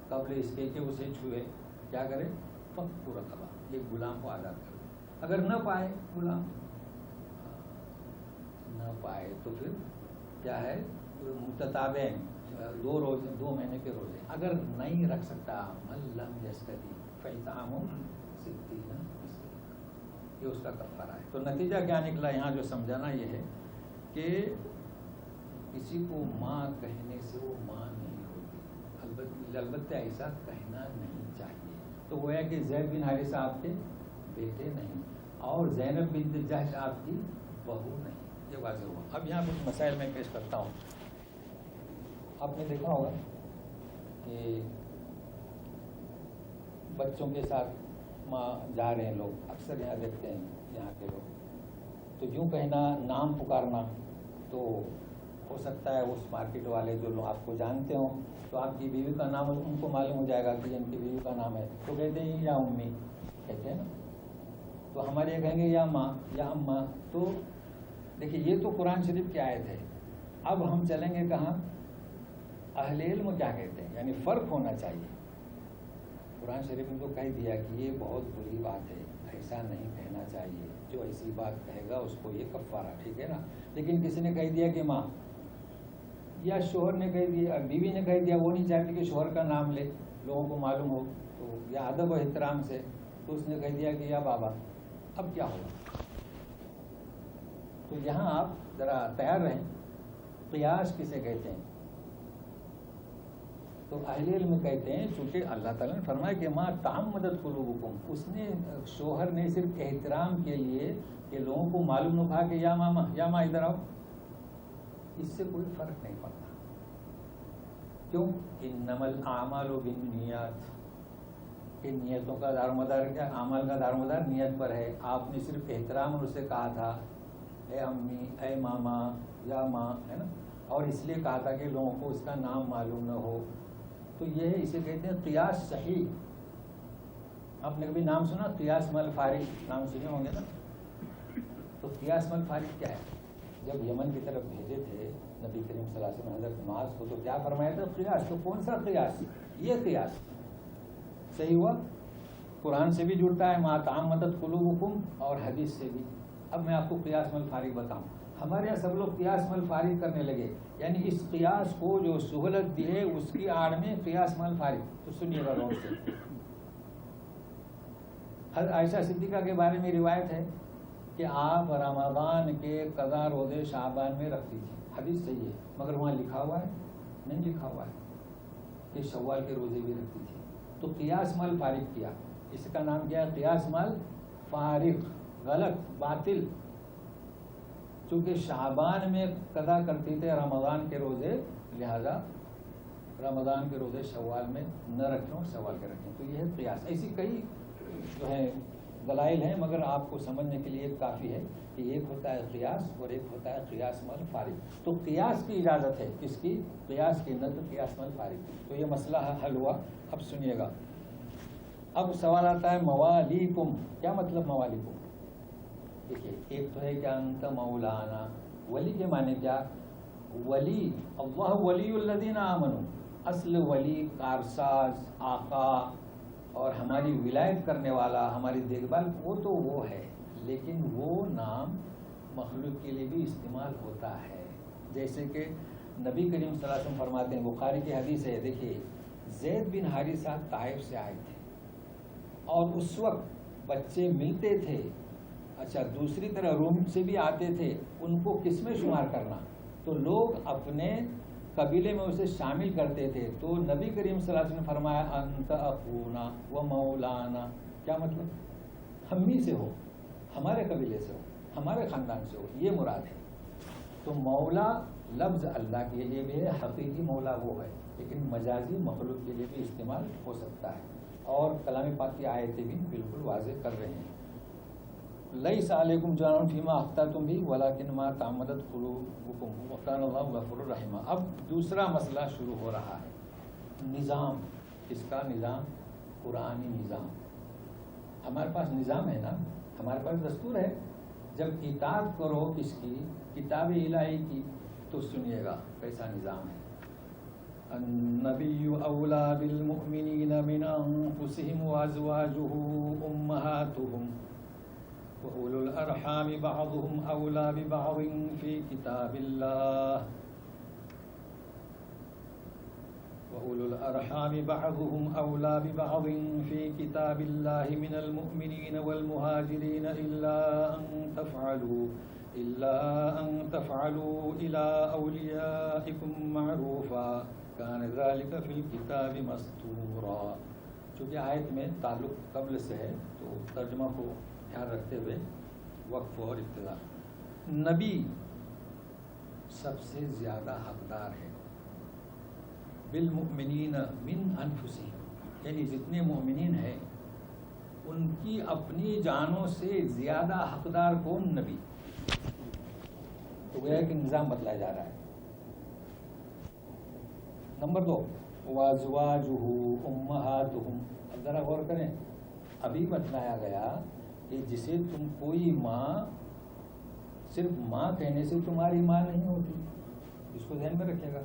قبل اس کے کہ اسے چھوئے کیا کرے، فک رقبہ، ایک غلام کو آزاد کرے. اگر نہ پائے غلام، نہ پائے تو پھر کیا ہے، متتابعین، 2 روزے، 2 مہینے کے روزے. اگر نہیں رکھ سکتا، من لم یستطع فاطعام 60 مسکین، یہ اس کا کفارہ ہے. تو نتیجہ کیا نکلا یہاں جو سمجھانا یہ ہے کہ کسی کو ماں کہنے سے وہ ماں نہیں ہوتی، البتہ ایسا کہنا نہیں چاہیے. تو وہ ہے کہ زید بن حارثہ آپ کے بیٹے نہیں اور زینب بنت جحش آپ کی بہو نہیں. یہ واضح ہوا. اب یہاں کچھ مسائل میں پیش کرتا ہوں. آپ نے دیکھا ہوگا کہ بچوں کے ساتھ ماں جا رہے ہیں لوگ، اکثر یہاں دیکھتے ہیں یہاں کے لوگ، تو یوں کہنا، نام پکارنا، تو ہو سکتا ہے اس مارکیٹ والے جو لوگ آپ کو جانتے ہوں تو آپ کی بیوی کا نام ان کو معلوم ہو جائے گا کہ ان کی بیوی کا نام ہے، تو کہتے ہیں یا امی کہتے ہیں نا. تو ہمارے یہ کہیں گے یا ماں یا اماں. تو دیکھیے یہ تو قرآن شریف کی آیت ہے. اب ہم چلیں گے کہاں؟ اہل علم کیا کہتے ہیں، یعنی فرق ہونا چاہیے. قرآن شریف نے تو کہہ دیا کہ یہ بہت بری بات ہے، ایسا نہیں کہنا چاہیے، جو ایسی بات کہے گا اس کو یہ کفارہ، ٹھیک ہے نا. لیکن کسی نے کہہ دیا کہ ماں، یا شوہر نے کہہ دیا، بیوی نے کہہ دیا، وہ نہیں چاہتی کہ شوہر کا نام لے، لوگوں کو معلوم ہو، تو یا ادب و احترام سے، تو اس نے کہہ دیا کہ یا بابا. اب کیا ہوگا؟ تو یہاں آپ ذرا تیار رہیں. قیاس کسے کہتے ہیں؟ تو اہل علم کہتے ہیں چونکہ اللہ تعالیٰ نے فرمایا کہ ماں تعمدت قلوبکم، اس نے شوہر نے صرف احترام کے لیے کہ لوگوں کو معلوم نہ تھا کہ یا ماما، یا ماں ادھر آؤ، اس سے کوئی فرق نہیں پڑتا. کیوں؟ انما الاعمال بالنیات، کہ نیتوں کا دار و مدار کیا، اعمال کا دار و مدار نیت پر ہے. آپ نے صرف احترام اور اسے کہا تھا اے امی، اے ماما، یا ماں، ہے نا، اور اس لیے کہا تھا کہ لوگوں کو اس کا نام معلوم نہ ہو. تو یہ ہے، اسے کہتے ہیں قیاس صحیح. آپ نے کبھی نام سنا قیاس مل فارغ؟ نام سنے ہوں گے نا. تو قیاس مل فارغ کیا ہے؟ جب یمن کی طرف بھیجے تھے نبی کریم صلی اللہ علیہ وسلم حضرت معاذ کو، تو کیا فرمایا تھا؟ قیاس. تو کون سا قیاس؟ یہ قیاس صحیح ہوا. قرآن سے بھی جڑتا ہے ما تعمدت قلوبکم، اور حدیث سے بھی. اب میں آپ کو قیاس مل فارغ بتاؤں. ہمارے یہاں سب لوگ قیاس مل فارغ کرنے لگے، یعنی اس قیاس کو جو سہولت دی ہے اس کی آڑ میں قیاس مل فارغ. تو سنیے گا غور سے. حضرت عائشہ صدیقہ کے بارے میں روایت ہے کہ آپ رمضان کے قضا روزے شعبان میں رکھتی تھی. حدیث صحیح ہے مگر وہاں لکھا ہوا ہے نہیں لکھا ہوا ہے کہ شوال کے روزے بھی رکھتی تھی. تو قیاس مال فارغ کیا. اس کا نام کیا ہے؟ قیاس مال فارغ. غلط، باطل. چونکہ شعبان میں قضا کرتی تھے رمضان کے روزے، لہذا رمضان کے روزے شوال میں نہ رکھیں اور شوال کے رکھیں. تو یہ ہے قیاس. ایسی کئی جو ہے دلائل ہیں مگر آپ کو سمجھنے کے لیے کافی ہے کہ ایک ہوتا ہے قیاس اور ایک ہوتا ہے قیاس مال فارغ. تو قیاس کی اجازت ہے، کس کی؟ قیاس کی، نہ تو قیاس مال فارغ. تو یہ مسئلہ حل ہوا. اب سنیے گا. اب سوال آتا ہے موالیکم. کیا مطلب موالیکم؟ دیکھیے، ایک تو ہے کہ انت مولانا. ولی کے معنی کیا؟ ولی، اللہ ولی الذین آمنوا. اصل ولی کارساز، آقا اور ہماری ولایت کرنے والا، ہماری دیکھ بھال، وہ تو وہ ہے. لیکن وہ نام مخلوق کے لیے بھی استعمال ہوتا ہے. جیسے کہ نبی کریم صلی اللہ علیہ وسلم فرماتے ہیں، بخاری کی حدیث ہے، دیکھیے زید بن حارثہ طائف سے آئے تھے اور اس وقت بچے ملتے تھے. اچھا، دوسری طرح روم سے بھی آتے تھے. ان کو کس میں شمار کرنا؟ تو لوگ اپنے قبیلے میں اسے شامل کرتے تھے. تو نبی کریم صلی اللہ علیہ وسلم نے فرمایا انت اخونا و مولانا. کیا مطلب؟ ہم ہی سے ہو، ہمارے قبیلے سے ہو، ہمارے خاندان سے ہو، یہ مراد ہے. تو مولا لفظ اللہ کے لیے بھی ہے، حقیقی مولا وہ ہے، لیکن مجازی مخلوق کے لیے بھی استعمال ہو سکتا ہے. اور کلام پاک کی آیتیں بھی بالکل واضح کر رہے ہیں. لیس علیکم جناح فیما اخطأتم بہ ولکن ما تعمدت قلوبکم وکان اللہ غفور الرحیم. اب دوسرا مسئلہ شروع ہو رہا ہے. نظام. کس کا نظام؟ قرآنی نظام. ہمارے پاس نظام ہے نا، ہمارے پاس دستور ہے. جب اطاعت کرو کس کی؟ کتاب الہی کی. تو سنیے گا کیسا نظام ہے. النبی اولا بالمؤمنین من انفسهم وازواجہ امہاتہم وأولو الأرحام بعضهم أولى ببعض في كتاب الله وأولو الأرحام بعضهم أولى ببعض في كتاب الله من المؤمنين والمهاجرين إلا أن تفعلوا إلى أوليائكم معروفا كان ذلك في الكتاب مسطورا. چونکہ آیت میں تعلق قبل سے ہے تو ترجمہ کو خیال رکھتے ہوئے وقف اور ابتدا. نبی سب سے زیادہ حقدار ہے. بالمؤمنین من انفسہم، یعنی جتنے مومنین ہیں ان کی اپنی جانوں سے زیادہ حقدار کون؟ نبی. تو گویا کہ نظام بتلایا جا رہا ہے. نمبر 2 وازواجہ امہاتہم. اب ذرا غور کریں، ابھی بتلایا گیا کہ جسے تم کوئی ماں، صرف ماں کہنے سے تمہاری ماں نہیں ہوتی. اس کو ذہن میں رکھے گا.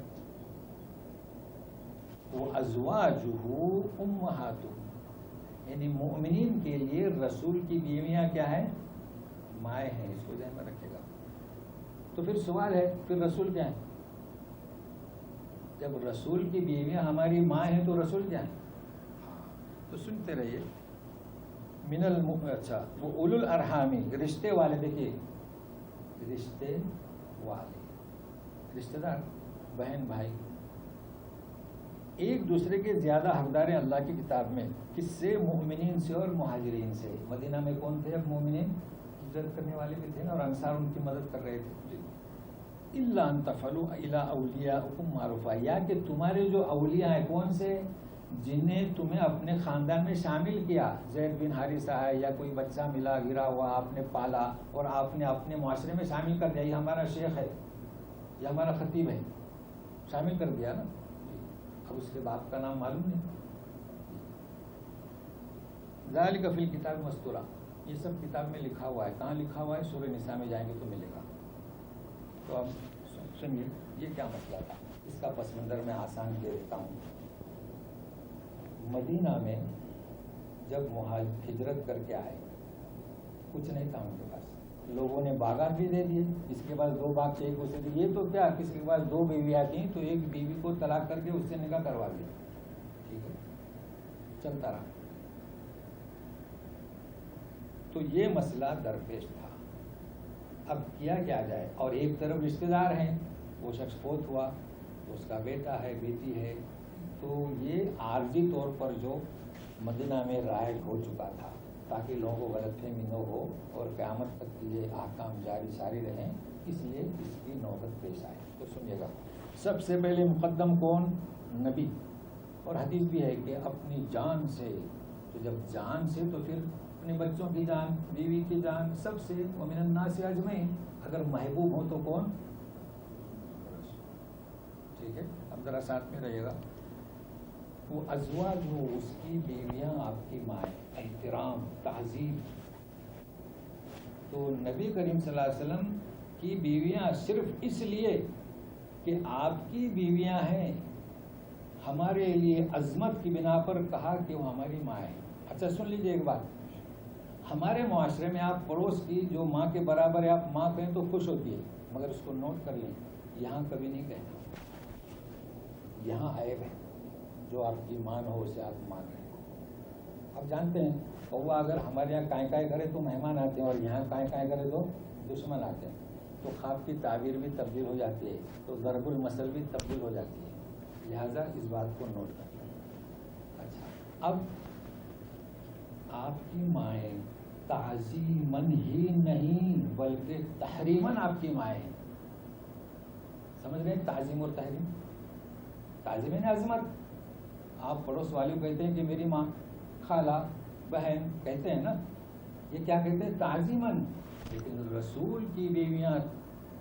وہ ازواجہ امہاتہم، یعنی مومنین کے لیے رسول کی بیویاں کیا ہیں؟ مائیں ہیں. اس کو ذہن میں رکھے گا. تو پھر سوال ہے، پھر رسول کیا ہے؟ جب رسول کی بیویاں ہماری ماں ہیں تو رسول کیا ہے؟ تو سنتے رہیے. اچھا، وہ اولو الارحامی، رشتے والے. دیکھیے رشتے والے، رشتے دار، بہن بھائی، ایک دوسرے کے زیادہ حقدار ہیں اللہ کی کتاب میں. کس سے؟ مومنین سے اور مہاجرین سے. مدینہ میں کون تھے؟ اب مومنین ہجرت کرنے والے بھی تھے نا، اور انصار ان کی مدد کر رہے تھے. الا ان تفعلوا الی اولیاءکم معروفا، یا کہ تمہارے جو اولیاء ہیں کون سے؟ جنہیں تمہیں اپنے خاندان میں شامل کیا. زید بن حارثہ ہے یا کوئی بچہ ملا گرا ہوا آپ نے پالا اور آپ نے اپنے معاشرے میں شامل کر دیا. یہ ہمارا شیخ ہے، یہ ہمارا خطیب ہے، شامل کر دیا نا. اب اس کے باپ کا نام معلوم نہیں. ذالک فی الکتاب مسطورا، یہ سب کتاب میں لکھا ہوا ہے. کہاں لکھا ہوا ہے؟ سورہ نساء میں جائیں گے تو ملے گا. تو اب سنیے یہ کیا مسئلہ تھا. اس کا پس منظر میں آسان دے دیتا ہوں. مدینہ میں جب ہجرت کر کے آئے کچھ نہیں تھا ان کے پاس. لوگوں نے باغات بھی دے دیے. کسی کے پاس 2 باغ تھے، ایک اسے دیے. یہ تو کیا، کسی کے پاس 2 بیویاں تھیں تو ایک بیوی کو طلاق کر کے اس سے نکاح کروا دیا. ٹھیک ہے، چلتا رہا. تو یہ مسئلہ درپیش تھا. اب کیا جائے؟ اور ایک طرف رشتے دار ہیں وہ شخص فوت ہوا تو اس کا بیٹا ہے بیٹی ہے، تو یہ عارضی طور پر جو مدینہ میں رائج ہو چکا تھا تاکہ لوگوں کو غلط فہمی نہ ہو اور قیامت تک کی یہ احکام جاری ساری رہیں، اس لیے اس کی نوبت پیش آئے۔ تو سنیے گا، سب سے پہلے مقدم کون؟ نبی، اور حدیث بھی ہے کہ اپنی جان سے، تو جب جان سے تو پھر اپنے بچوں کی جان، بیوی کی جان، سب سے، ومن الناس اجمعین، اگر محبوب ہو تو کون؟ ٹھیک ہے، اب ذرا ساتھ میں رہیے گا۔ وہ ازواج ہو، اس کی بیویاں آپ کی مائیں، احترام، تعظیم۔ تو نبی کریم صلی اللہ علیہ وسلم کی بیویاں صرف اس لیے کہ آپ کی بیویاں ہیں، ہمارے لیے عظمت کی بنا پر کہا کہ وہ ہماری ماں ہے۔ اچھا سن لیجئے ایک بات، ہمارے معاشرے میں آپ پڑوس کی جو ماں کے برابر ہے آپ ماں کہیں تو خوش ہوتی ہے، مگر اس کو نوٹ کر لیں، یہاں کبھی نہیں کہنا، یہاں عیب ہے، جو آپ کی ماں ہو اسے آپ مان رہے ہیں۔ آپ جانتے ہیں کوا اگر ہمارے یہاں کائیں کائیں کرے تو مہمان آتے ہیں، اور یہاں کائیں کائیں کرے تو دشمن آتے ہیں، تو خواب کی تعبیر بھی تبدیل ہو جاتی ہے، تو ضرب المثل بھی تبدیل ہو جاتی ہے، لہذا اس بات کو نوٹ کر لیں۔ اچھا، اب آپ کی مائیں تعظیماً ہی نہیں بلکہ تحریماً آپ کی مائیں ہیں، سمجھ رہے ہیں؟ تعظیم اور تحریم، تعظیم یعنی عظمت۔ آپ پڑوس والی کو کہتے ہیں کہ میری ماں، خالہ، بہن کہتے ہیں نا، یہ کیا کہتے ہیں؟ تعظیماً۔ لیکن رسول کی بیویاں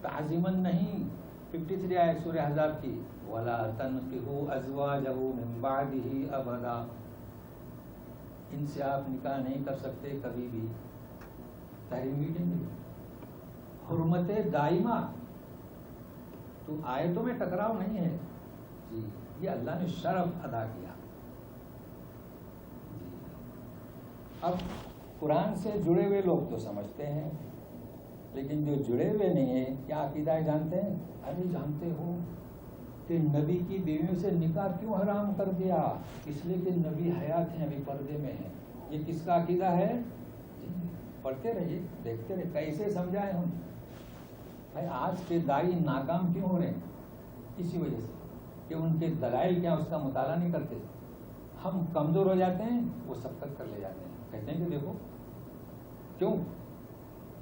تعظیماً نہیں۔ 53 آئے سورہ احزاب کی، وَلَا تَنْكِحُوا أَزْوَاجَهُ مِنْ بَعْدِهِ أَبَدًا، ان سے آپ نکاح نہیں کر سکتے کبھی بھی، تحریمی نہیں، حرمت دائمہ، تو آیتوں میں ٹکراؤ نہیں ہے جی، یہ اللہ نے شرف ادا کیا جی۔ اب قرآن سے جڑے ہوئے لوگ تو سمجھتے ہیں، لیکن جو جڑے ہوئے نہیں ہیں کیا عقیدہ ہے جانتے ہیں؟ ابھی جانتے ہو کہ نبی کی بیویوں سے نکاح کیوں حرام کر دیا؟ اس لیے کہ نبی حیات ہیں، ابھی پردے میں ہیں۔ یہ کس کا عقیدہ ہے؟ پڑھتے رہیے، دیکھتے رہیے، کیسے سمجھائیں ہم؟ بھائی آج کے دائی ناکام کیوں ہو رہے ہیں؟ اسی وجہ سے کہ ان کے دلائل کیا اس کا مطالعہ نہیں کرتے۔ ہم کمزور ہو جاتے ہیں، وہ سبقت کر لے جاتے ہیں، کہتے ہیں کہ دیکھو کیوں،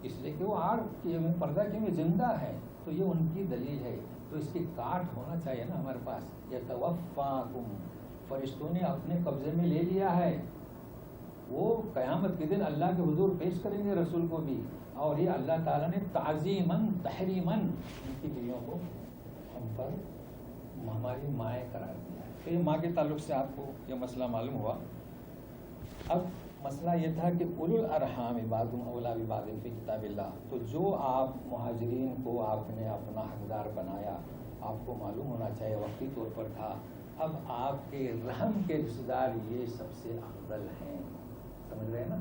اس لیے کہ وہ آر کہ پردہ کیوں زندہ ہے، تو یہ ان کی دلیل ہے، تو اس کی کاٹ ہونا چاہیے نا ہمارے پاس۔ یتوفاکم، فرشتوں نے اپنے قبضے میں لے لیا ہے، وہ قیامت کے دن اللہ کے حضور پیش کریں گے رسول کو بھی، اور یہ اللہ تعالیٰ نے تعظیماً تحریماً ان کی بیویوں کو ہم پر ہماری مائیں قرار دیا ہے۔ تو یہ ماں کے تعلق سے آپ کو یہ مسئلہ معلوم ہوا۔ اب مسئلہ یہ تھا کہ اولو الارحام بعضهم اولی ببعض فی کتاب اللہ، تو جو آپ مہاجرین کو آپ نے اپنا حقدار بنایا، آپ کو معلوم ہونا چاہیے وقتی طور پر تھا، اب آپ کے رحم کے رشتہ دار یہ سب سے افضل ہیں، سمجھ رہے ہیں نا؟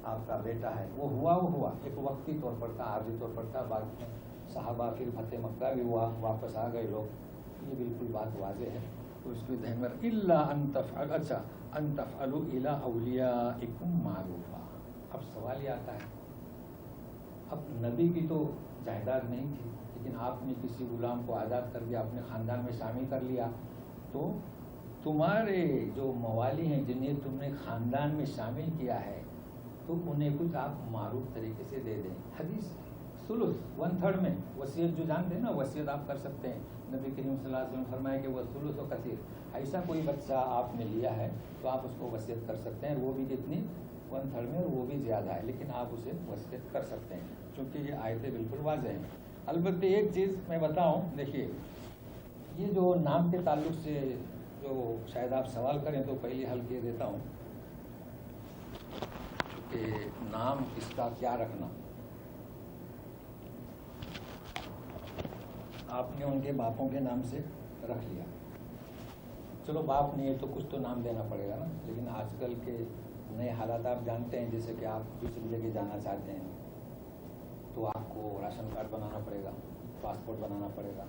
آپ کا بیٹا ہے، وہ ہوا ایک وقتی طور پر تھا، عارضی طور پر تھا، بعد میں صحابہ پھر فتح مکہ بھی ہوا، واپس آ گئے لوگ، یہ بالکل بات واضح ہے، تو اس کو ذہن میں الا ان تفعل، اچھا ان تفعلوا الی اولیاءکم معروفا۔ اب سوال یہ آتا ہے، اب نبی کی تو جائیداد نہیں تھی، لیکن آپ نے کسی غلام کو آزاد کر دیا، اپنے خاندان میں شامل کر لیا، تو تمہارے جو موالی ہیں جنہیں تم نے خاندان میں شامل کیا ہے، تو انہیں کچھ آپ معروف طریقے سے دے دیں۔ حدیث ثلث 1/3 میں وصیت، جو جانتے ہیں نا وصیت آپ کر سکتے ہیں، نبی کریم صلی اللہ علیہ وسلم فرمایا کہ وہ ثلث و کثیر، ایسا کوئی بچہ آپ نے لیا ہے تو آپ اس کو وصیت کر سکتے ہیں، وہ بھی کتنی 1/3 میں، اور وہ بھی زیادہ ہے، لیکن آپ اسے وصیت کر سکتے ہیں، چونکہ یہ آیتیں بالکل واضح ہیں۔ البتہ ایک چیز میں بتاؤں، دیکھیے یہ جو نام کے تعلق سے جو شاید آپ سوال کریں تو پہلے حل کیے دیتا ہوں کہ نام کس کا کیا رکھنا۔ آپ نے ان کے باپوں کے نام سے رکھ لیا، چلو باپ نہیں ہے تو کچھ تو نام دینا پڑے گا نا، لیکن آج کل کے نئے حالات آپ جانتے ہیں، جیسے کہ آپ دوسری جگہ جانا چاہتے ہیں تو آپ کو راشن کارڈ بنانا پڑے گا، پاسپورٹ بنانا پڑے گا،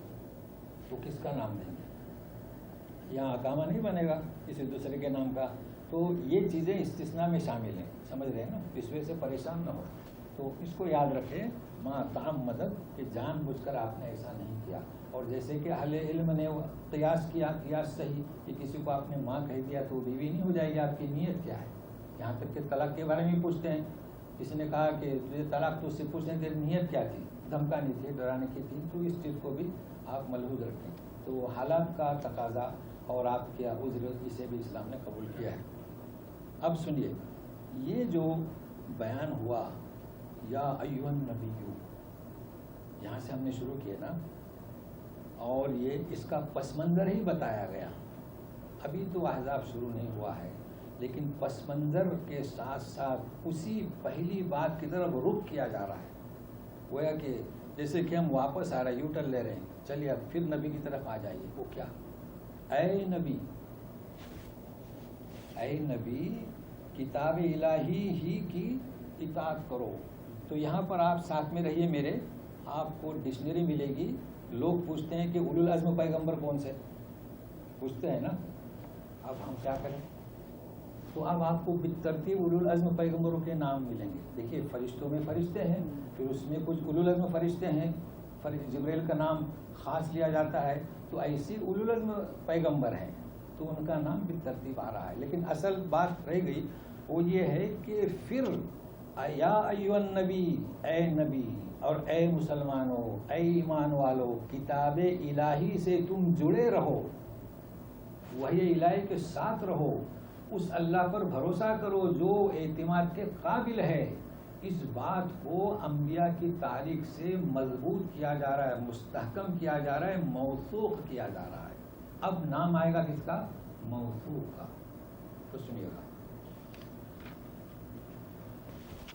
تو کس کا نام دیں گے؟ یہاں اقامہ نہیں بنے گا کسی دوسرے کے نام کا، تو یہ چیزیں استثناء میں شامل ہیں، سمجھ رہے ہیں نا؟ اس وجہ سے پریشان نہ ہو، تو اس کو یاد رکھے ما تعمدت کہ جان بوجھ کر آپ نے ایسا نہیں کیا. اور جیسے کہ اہل علم نے قیاس کیا، قیاس صحیح کہ کسی کو آپ نے ماں کہہ دیا تو بیوی نہیں ہو جائے گی، آپ کی نیت کیا ہے. یہاں تک کہ طلاق کے بارے میں پوچھتے ہیں، کسی نے کہا کہ تجھے طلاق تو اس سے پوچھتے ہیں تیری نیت کیا تھی، دھمکانی تھی، ڈرانے کی تھی، تو اس چیز کو بھی آپ ملحوظ رکھیں. تو حالات کا تقاضا اور آپ کیا عذر، اسے بھی اسلام نے قبول کیا ہے. اب سنیے، یہ جو بیان ہوا یا ایھا النبی، یہاں سے ہم نے شروع کیا نا، اور یہ اس کا پس منظر ہی بتایا گیا. ابھی تو احزاب شروع نہیں ہوا ہے، لیکن پس منظر کے ساتھ ساتھ اسی پہلی بات کی طرف رخ کیا جا رہا ہے. گویا کہ جیسے کہ ہم واپس آ رہے ہیں، یو ٹرن لے رہے ہیں، چلیے اب پھر نبی کی طرف آ جائیے. وہ کیا؟ اے نبی، اے نبی کتاب الہی ہی کی اطاعت کرو. تو یہاں پر آپ ساتھ میں رہیے میرے، آپ کو ڈکشنری ملے گی. لوگ پوچھتے ہیں کہ اولو العزم پیغمبر کون سے، پوچھتے ہیں نا. اب ہم کیا کریں؟ تو اب آپ کو بالترتیب اولو العزم پیغمبروں کے نام ملیں گے. دیکھیے فرشتوں میں فرشتے ہیں، پھر اس میں کچھ اولو العزم فرشتے ہیں، جبریل کا نام خاص لیا جاتا ہے. تو ایسی اولو العزم پیغمبر ہیں، تو ان کا نام بالترتیب آ رہا ہے. لیکن اصل بات رہ گئی وہ یہ ہے کہ پھر یا ایھا النبی، اے نبی اور اے مسلمانوں، اے ایمان والو، کتاب الہی سے تم جڑے رہو، وحی الہی کے ساتھ رہو، اس اللہ پر بھروسہ کرو جو اعتماد کے قابل ہے. اس بات کو انبیاء کی تاریخ سے مضبوط کیا جا رہا ہے، مستحکم کیا جا رہا ہے، موثوق کیا جا رہا ہے. اب نام آئے گا کس کا؟ موثوق کا. تو سنیے گا،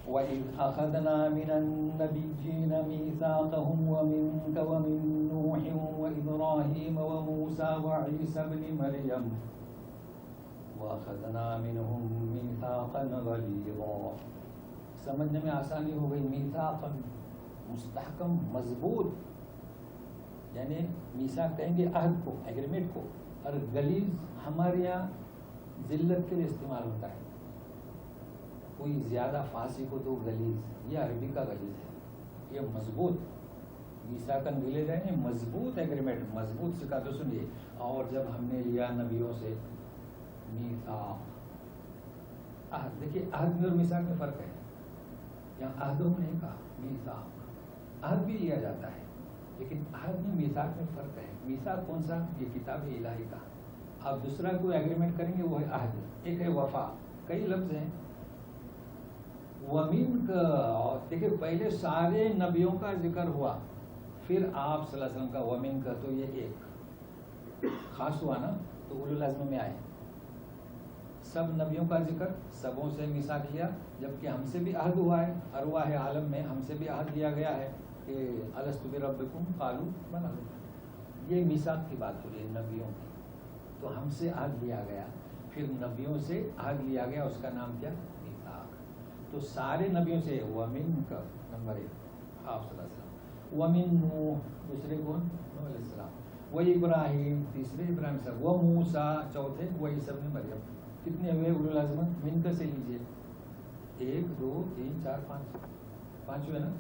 وَإِذْ أَخَذْنَا مِنَ النَّبِيِّينَ مِيثَاقَهُمْ وَمِنْكَ وَمِن نُوحٍ وَإِبْرَاهِيمَ وَمُوسَىٰ وَعِيسَىٰ ابْنِ مَرْيَمَ وَأَخَذْنَا مِنْهُم مِيثَاقًا غَلِيظًا. سمجھنے میں آسانی ہو گئی. میثاق مستحکم، مضبوط، یعنی میثاق کہیں گے عہد کو، ایگریمنٹ کو. اور غلیظ ہمارے یہاں ذلت کے لیے استعمال ہوتا ہے. کوئی زیادہ فارسی کو تو غلیظ، یہ عربی کا غلیظ ہے. یہ مضبوط میثاقاً غلیظ ہے، مضبوط ایگریمنٹ، مضبوط سکھا. تو سنیے، اور جب ہم نے لیا نبیوں سے میثاق، عہد. دیکھیے عہد میں اور میثاق میں فرق ہے. یہاں عہدوں میں نہیں کہا، میثاق. عہد بھی لیا جاتا ہے لیکن عہد میں میثاق میں فرق ہے. میثاق کون سا؟ یہ کتاب الہی کا. آپ دوسرا کوئی ایگریمنٹ کریں گے وہ ہے عہد. ایک ہے وفا. کئی لفظ ہیں. وَمِن کا، دیکھیں پہلے سارے نبیوں کا ذکر ہوا، پھر آپ صلی اللہ علیہ وسلم کا وَمِن کا. تو یہ ایک خاص ہوا نا، تو اولو العزم میں آئے. سب نبیوں کا ذکر، سبوں سے میثاق لیا، جبکہ ہم سے بھی عہد ہوا ہے. ارواح عالم میں ہم سے بھی عہد لیا گیا ہے کہ الست بربکم قالوا بلى. یہ میثاق کی بات ہو رہی ہے نبیوں کی. تو ہم سے عہد لیا گیا، پھر نبیوں سے عہد لیا گیا، اس کا نام کیا؟ میثاق. تو سارے نبیوں سے وَمِن کا نمبر 1 آپ صلی اللہ علیہ وسلم. وَمِن نوح، دوسرے کون؟ نوح علیہ السلام. وَإِبْرَاهِيم، تیسرے ابراہیم صاحب. وَمُوسَىٰ، چوتھے وعیسیٰ ابن مریم. کتنے ہوئے اولو العزم؟ من کا سے لیجیے، 1 2 3 4 5، 5 ہوئے نا.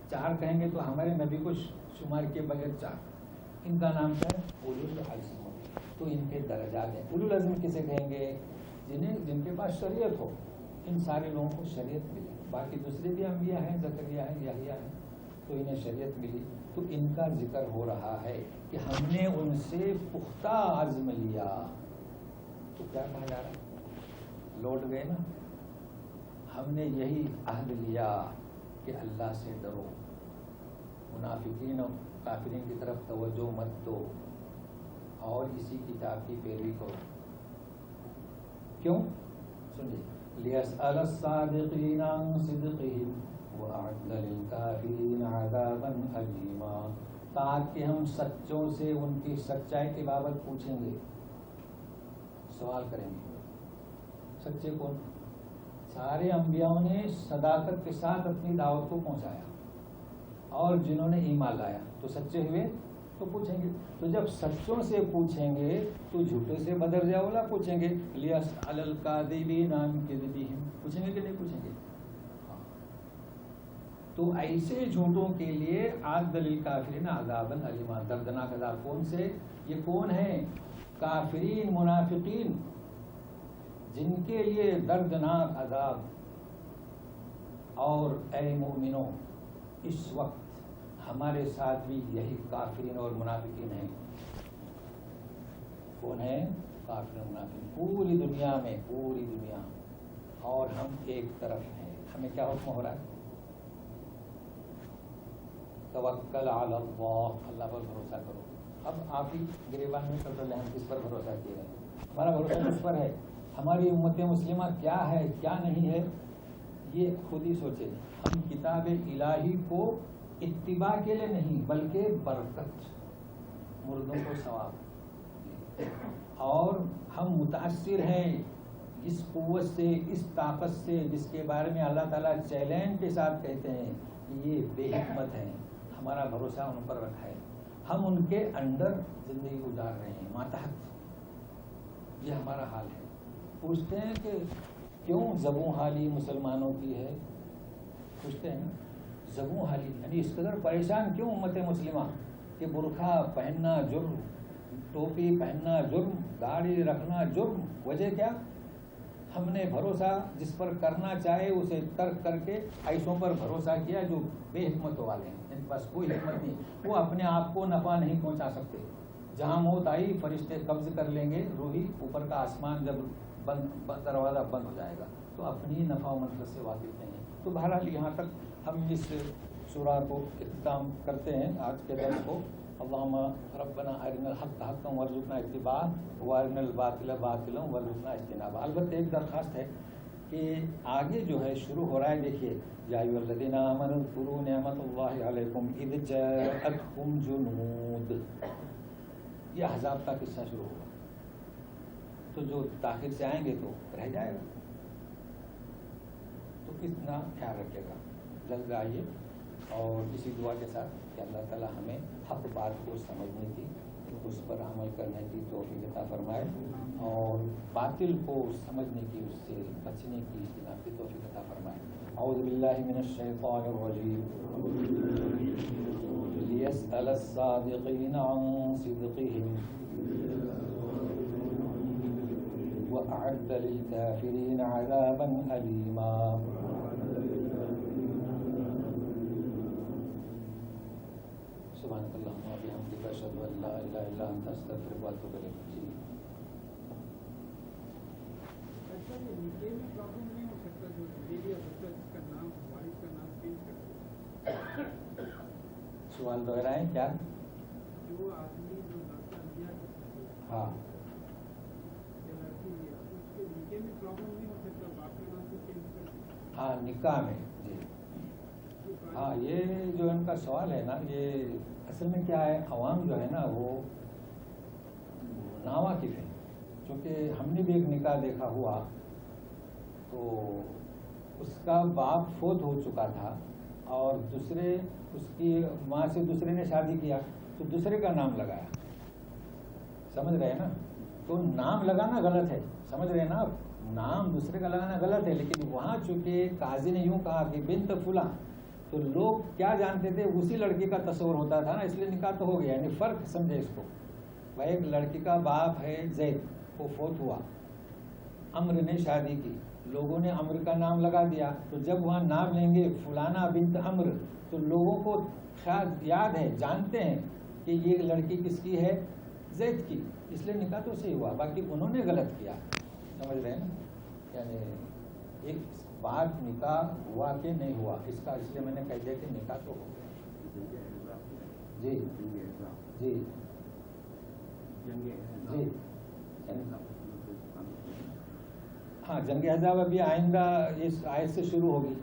4 کہیں گے تو ہمارے نبی کو شمار کے بغیر 4. ان کا نام کیا ہے؟ اولو العزم. تو ان کے درجات ہیں. اولو العزم کسے کہیں گے؟ جن کے پاس شریعت ہو. ان سارے لوگوں کو شریعت ملی. باقی دوسرے بھی انبیاء ہیں، زکریا ہیں، یحییٰ ہیں، تو انہیں شریعت ملی. تو ان کا ذکر ہو رہا ہے کہ ہم نے ان سے پختہ عزم لیا. تو کیا کہا جا رہا ہے؟ لوٹ گئے نا. ہم نے یہی عہد لیا کہ اللہ سے ڈرو، منافقین اور کافرین کی طرف توجہ مت دو، اور اسی کتاب کی پیروی کرو. کیوں؟ سنیے، لِيَسْأَلَ الصَّادِقِينَ عَنْ صِدْقِهِمْ وَأَعَدَّ لِلْكَافِرِينَ عَذَابًا أَلِيمًا. تاکہ ہم سچوں سے ان کی سچائی کے بابت پوچھیں گے، سوال کریں گے. سچے کون؟ سارے انبیاءوں نے صداقت کے ساتھ اپنی دعوت کو پہنچایا، اور جنہوں نے ایمان لایا تو سچے ہوئے تو پوچھیں گے. تو جب سچوں سے پوچھیں گے تو جھوٹے سے بدرجہ اولا پوچھیں گے. لِيَسْأَلَ الْكَاذِبِينَ عَنْ كَذِبِهِمْ، پوچھیں گے کہ نہیں پوچھیں گے؟ تو ایسے جھوٹوں کے لیے عاد للکافرین عذابا الیما، دردناک عذاب. کون سے؟ یہ کون ہیں؟ کافرین، منافقین، جن کے لیے دردناک عذاب. اور اے مومنوں، اس وقت ہمارے ساتھ بھی یہی کافرین اور منافقین ہیں. کون ہیں؟ کافر اور منافقین پوری دنیا میں، پوری دنیا. اور ہم ایک طرف ہیں. ہمیں کیا حکم ہو رہا ہے؟ توکل علی اللہ، اللہ پر بھروسہ کرو. اب آپ ہی گریبان میں کر رہے ہیں ہم کس پر بھروسہ کیے ہیں؟ ہمارا بھروسہ کس پر ہے؟ ہماری امت مسلمہ کیا ہے کیا نہیں ہے یہ خود ہی سوچیں. ہم کتاب الہی کو اتباع کے لیے نہیں بلکہ برکت، مردوں کو ثواب. اور ہم متاثر ہیں اس قوت سے، اس طاقت سے جس کے بارے میں اللہ تعالیٰ چیلنج کے ساتھ کہتے ہیں کہ یہ بے حکمت ہیں. ہمارا بھروسہ ان پر رکھا ہے. ہم ان کے اندر زندگی گزار رہے ہیں ماتحت. یہ ہمارا حال ہے. پوچھتے ہیں کہ کیوں زبوں حالی مسلمانوں کی ہے؟ پوچھتے ہیں زبوں حالی یعنی اس قدر پریشان کیوں امت مسلمہ کہ برقع پہننا جرم، ٹوپی پہننا جرم، داڑھی رکھنا جرم. وجہ کیا؟ ہم نے بھروسہ جس پر کرنا چاہے اسے ترک کر کے ایسوں پر بھروسہ کیا جو بے حکمت والے ہیں، ان کے پاس کوئی حکمت نہیں. وہ اپنے آپ کو نفع نہیں پہنچا سکتے. جہاں موت آئی فرشتے قبض کر لیں گے روحی، اوپر کا آسمان جب دروازہ بند ہو جائے گا تو اپنی نفع و منفعت سے واقف نہیں ہے. تو بہرحال یہاں تک ہم اس سورہ کو اختتام کرتے ہیں آج کے درس کو. اللہم ربنا ارنا الحق حقا وارزقنا اتباعہ وارنا الباطل باطلا وارزقنا اجتنابہ. البتہ ایک درخواست ہے کہ آگے جو ہے شروع ہو رہا ہے. دیکھیے یا ایھا الذین آمنوا اذکروا نعمت اللہ علیکم اذ جاءتکم جنود، یہ احزاب کا قصہ شروع ہوگا. تو جو تاخیر سے آئیں گے تو رہ جائے گا. تو اتنا خیال رکھے گا. جلد آئیے اور اسی دعا کے ساتھ کہ اللہ تعالیٰ ہمیں حق بات کو سمجھنے کی، اس پر عمل کرنے کی توفیق عطا فرمائے، اور باطل کو سمجھنے کی، اس سے بچنے کی، اجتناب کی توفیق عطا فرمائے. اعوذ باللہ من الشیطان الرجیم. لیسأل الصادقین عن صدقہم وأعد للكافرين عذابا أليما. سبحانك اللهم وبحمدك أشهد أن لا إله إلا أنت أستغفرك وأتوب إليك. سوال دوہرائیں کیا؟ ہاں ہاں نکاح میں جی ہاں. یہ جو ان کا سوال ہے نا، یہ اصل میں کیا ہے، عوام جو ہے نا وہ ناواقف ہے. چونکہ ہم نے بھی ایک نکاح دیکھا ہوا تو اس کا باپ فوت ہو چکا تھا اور دوسرے اس کی ماں سے دوسرے نے شادی کیا تو دوسرے کا نام لگایا. سمجھ رہے ہیں نا؟ تو نام لگانا غلط ہے. سمجھ رہے ہیں نا آپ؟ نام دوسرے کا لگانا غلط ہے. لیکن وہاں چونکہ قاضی نے یوں کہا کہ بنت فلاں، تو لوگ کیا جانتے تھے، اسی لڑکی کا تصور ہوتا تھا نا، اس لیے نکاح تو ہو گیا. یعنی فرق سمجھے اس کو. وہ ایک لڑکی کا باپ ہے زید، وہ فوت ہوا، عمرو نے شادی کی، لوگوں نے عمرو کا نام لگا دیا. تو جب وہاں نام لیں گے فلانا بنت عمرو تو لوگوں کو خیال یاد ہے، جانتے ہیں کہ یہ لڑکی کس کی ہے، زید کی. اس لیے نکاح تو صحیح ہوا. باقی انہوں نے غلط کیا. سمجھ رہے ہیں نا؟ یعنی ایک بات نکاح ہوا کہ نہیں ہوا اس کا، اس لیے میں نے کہہ دیا کہ نکاح تو ہو گیا. جی جی جی ہاں جنگ احزاب ابھی آئندہ اس آیت سے شروع ہوگی.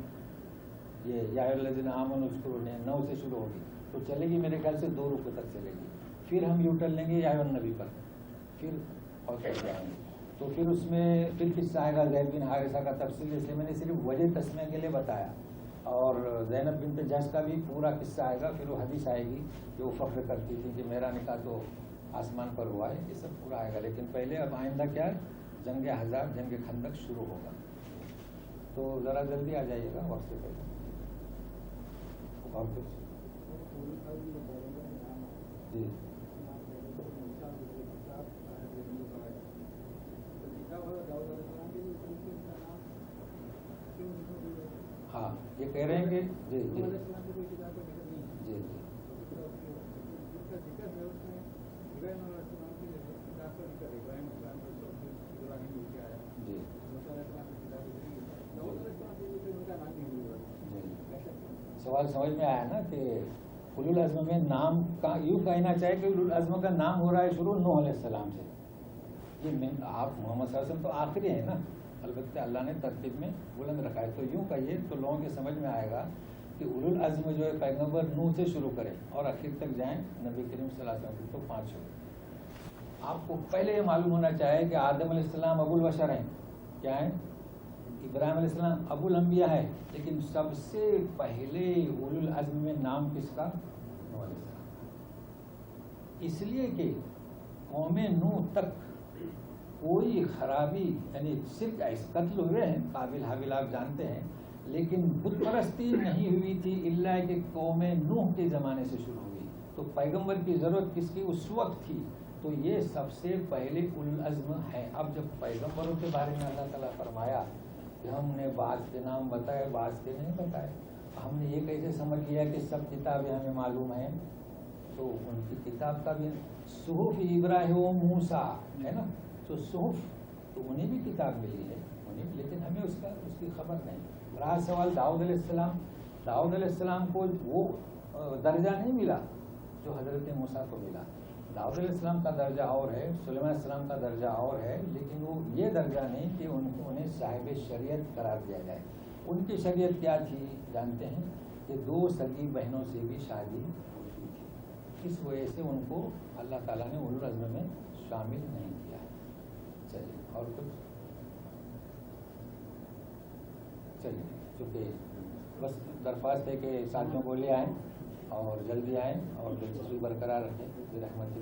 یہ یا الذین آمنوا اذکروا 9 سے شروع ہوگی تو چلے گی میرے خیال سے 2 رکوع تک چلے گی. پھر ہم یو ٹرن لیں گے یا النبی پر، پھر اور چلتے آئیں گے. تو پھر اس میں پھر قصہ آئے گا زید بن حارثہ کا تفصیل. اس لیے میں نے صرف وجہ تسمیہ کے لیے بتایا. اور زینب بنت جحش کا بھی پورا قصہ آئے گا. پھر وہ حدیث آئے گی کہ وہ فخر کرتی تھی کہ میرا نکاح تو آسمان پر ہوا ہے. یہ سب پورا آئے گا. لیکن پہلے اب آئندہ کیا ہے، جنگ احزاب، جنگ خندق شروع ہوگا. تو ذرا جلدی آ جائیے گا وقت سے پہلے. اور کچھ جی ہاں یہ کہہ رہے ہیں کہ جی جی جی سوال سمجھ میں آیا نا کہ اولو العزم میں نام کا یوں کہنا چاہے کہ اولو العزم کا نام ہو رہا ہے شروع نوح علیہ السلام سے. یہ آپ محمد صلی اللہ علیہ وسلم تو آخری ہیں نا, البتہ اللہ نے ترتیب میں بلند رکھا ہے. تو یوں کہیے تو لوگوں کے سمجھ میں آئے گا کہ اولو العزم جو ہے پیغمبر نوح سے شروع کریں اور آخر تک جائیں نبی کریم صلی اللہ علیہ وسلم. تو 5 ہوئے. آپ کو پہلے یہ معلوم ہونا چاہیے کہ آدم علیہ السلام ابو البشر ہیں. کیا ہیں؟ ابراہیم علیہ السلام ابو الانبیاء ہے. لیکن سب سے پہلے اولو العزم میں نام کس کا؟ نوح علیہ السلام. اس لیے کہ قوم نوح تک کوئی خرابی یعنی صرف ایسے قتل ہوئے ہیں, قابل حابیل آپ جانتے ہیں, لیکن بت پرستی نہیں ہوئی تھی الا کہ قوم نوح کے زمانے سے شروع ہوئی. تو پیغمبر کی ضرورت کس کی اس وقت تھی. تو یہ سب سے پہلے اولو العزم ہے. اب جب پیغمبروں کے بارے میں اللہ تعالیٰ فرمایا کہ ہم نے بعض کے نام بتائے بعض کے نہیں بتائے, ہم نے یہ کیسے سمجھ لیا کہ سب کتابیں ہمیں معلوم ہیں. تو ان کی کتاب کا بھی صحف ابراہیم و موسیٰ ہے نا, تو صحف تو انہیں بھی کتاب ملی ہے انہیں, لیکن ہمیں اس کی خبر نہیں. رہا سوال داؤد علیہ السلام, داؤد علیہ السلام کو وہ درجہ نہیں ملا جو حضرت موسیٰ کو ملا. داؤد علیہ السلام کا درجہ اور ہے, سلیمان علیہ السلام کا درجہ اور ہے, لیکن وہ یہ درجہ نہیں کہ انہیں صاحب شریعت قرار دیا جائے. ان کی شریعت کیا تھی جانتے ہیں کہ 2 سگی بہنوں سے بھی شادی ہوتی تھی. اس وجہ سے ان کو اللہ تعالیٰ نے اولو العزم میں شامل نہیں کیا. چلیے اور کچھ چلیے, چونکہ بس درخواست ہے کہ ساتھیوں کو لے آئیں اور جلدی آئیں اور دلچسپی برقرار رکھیں. رحمت کی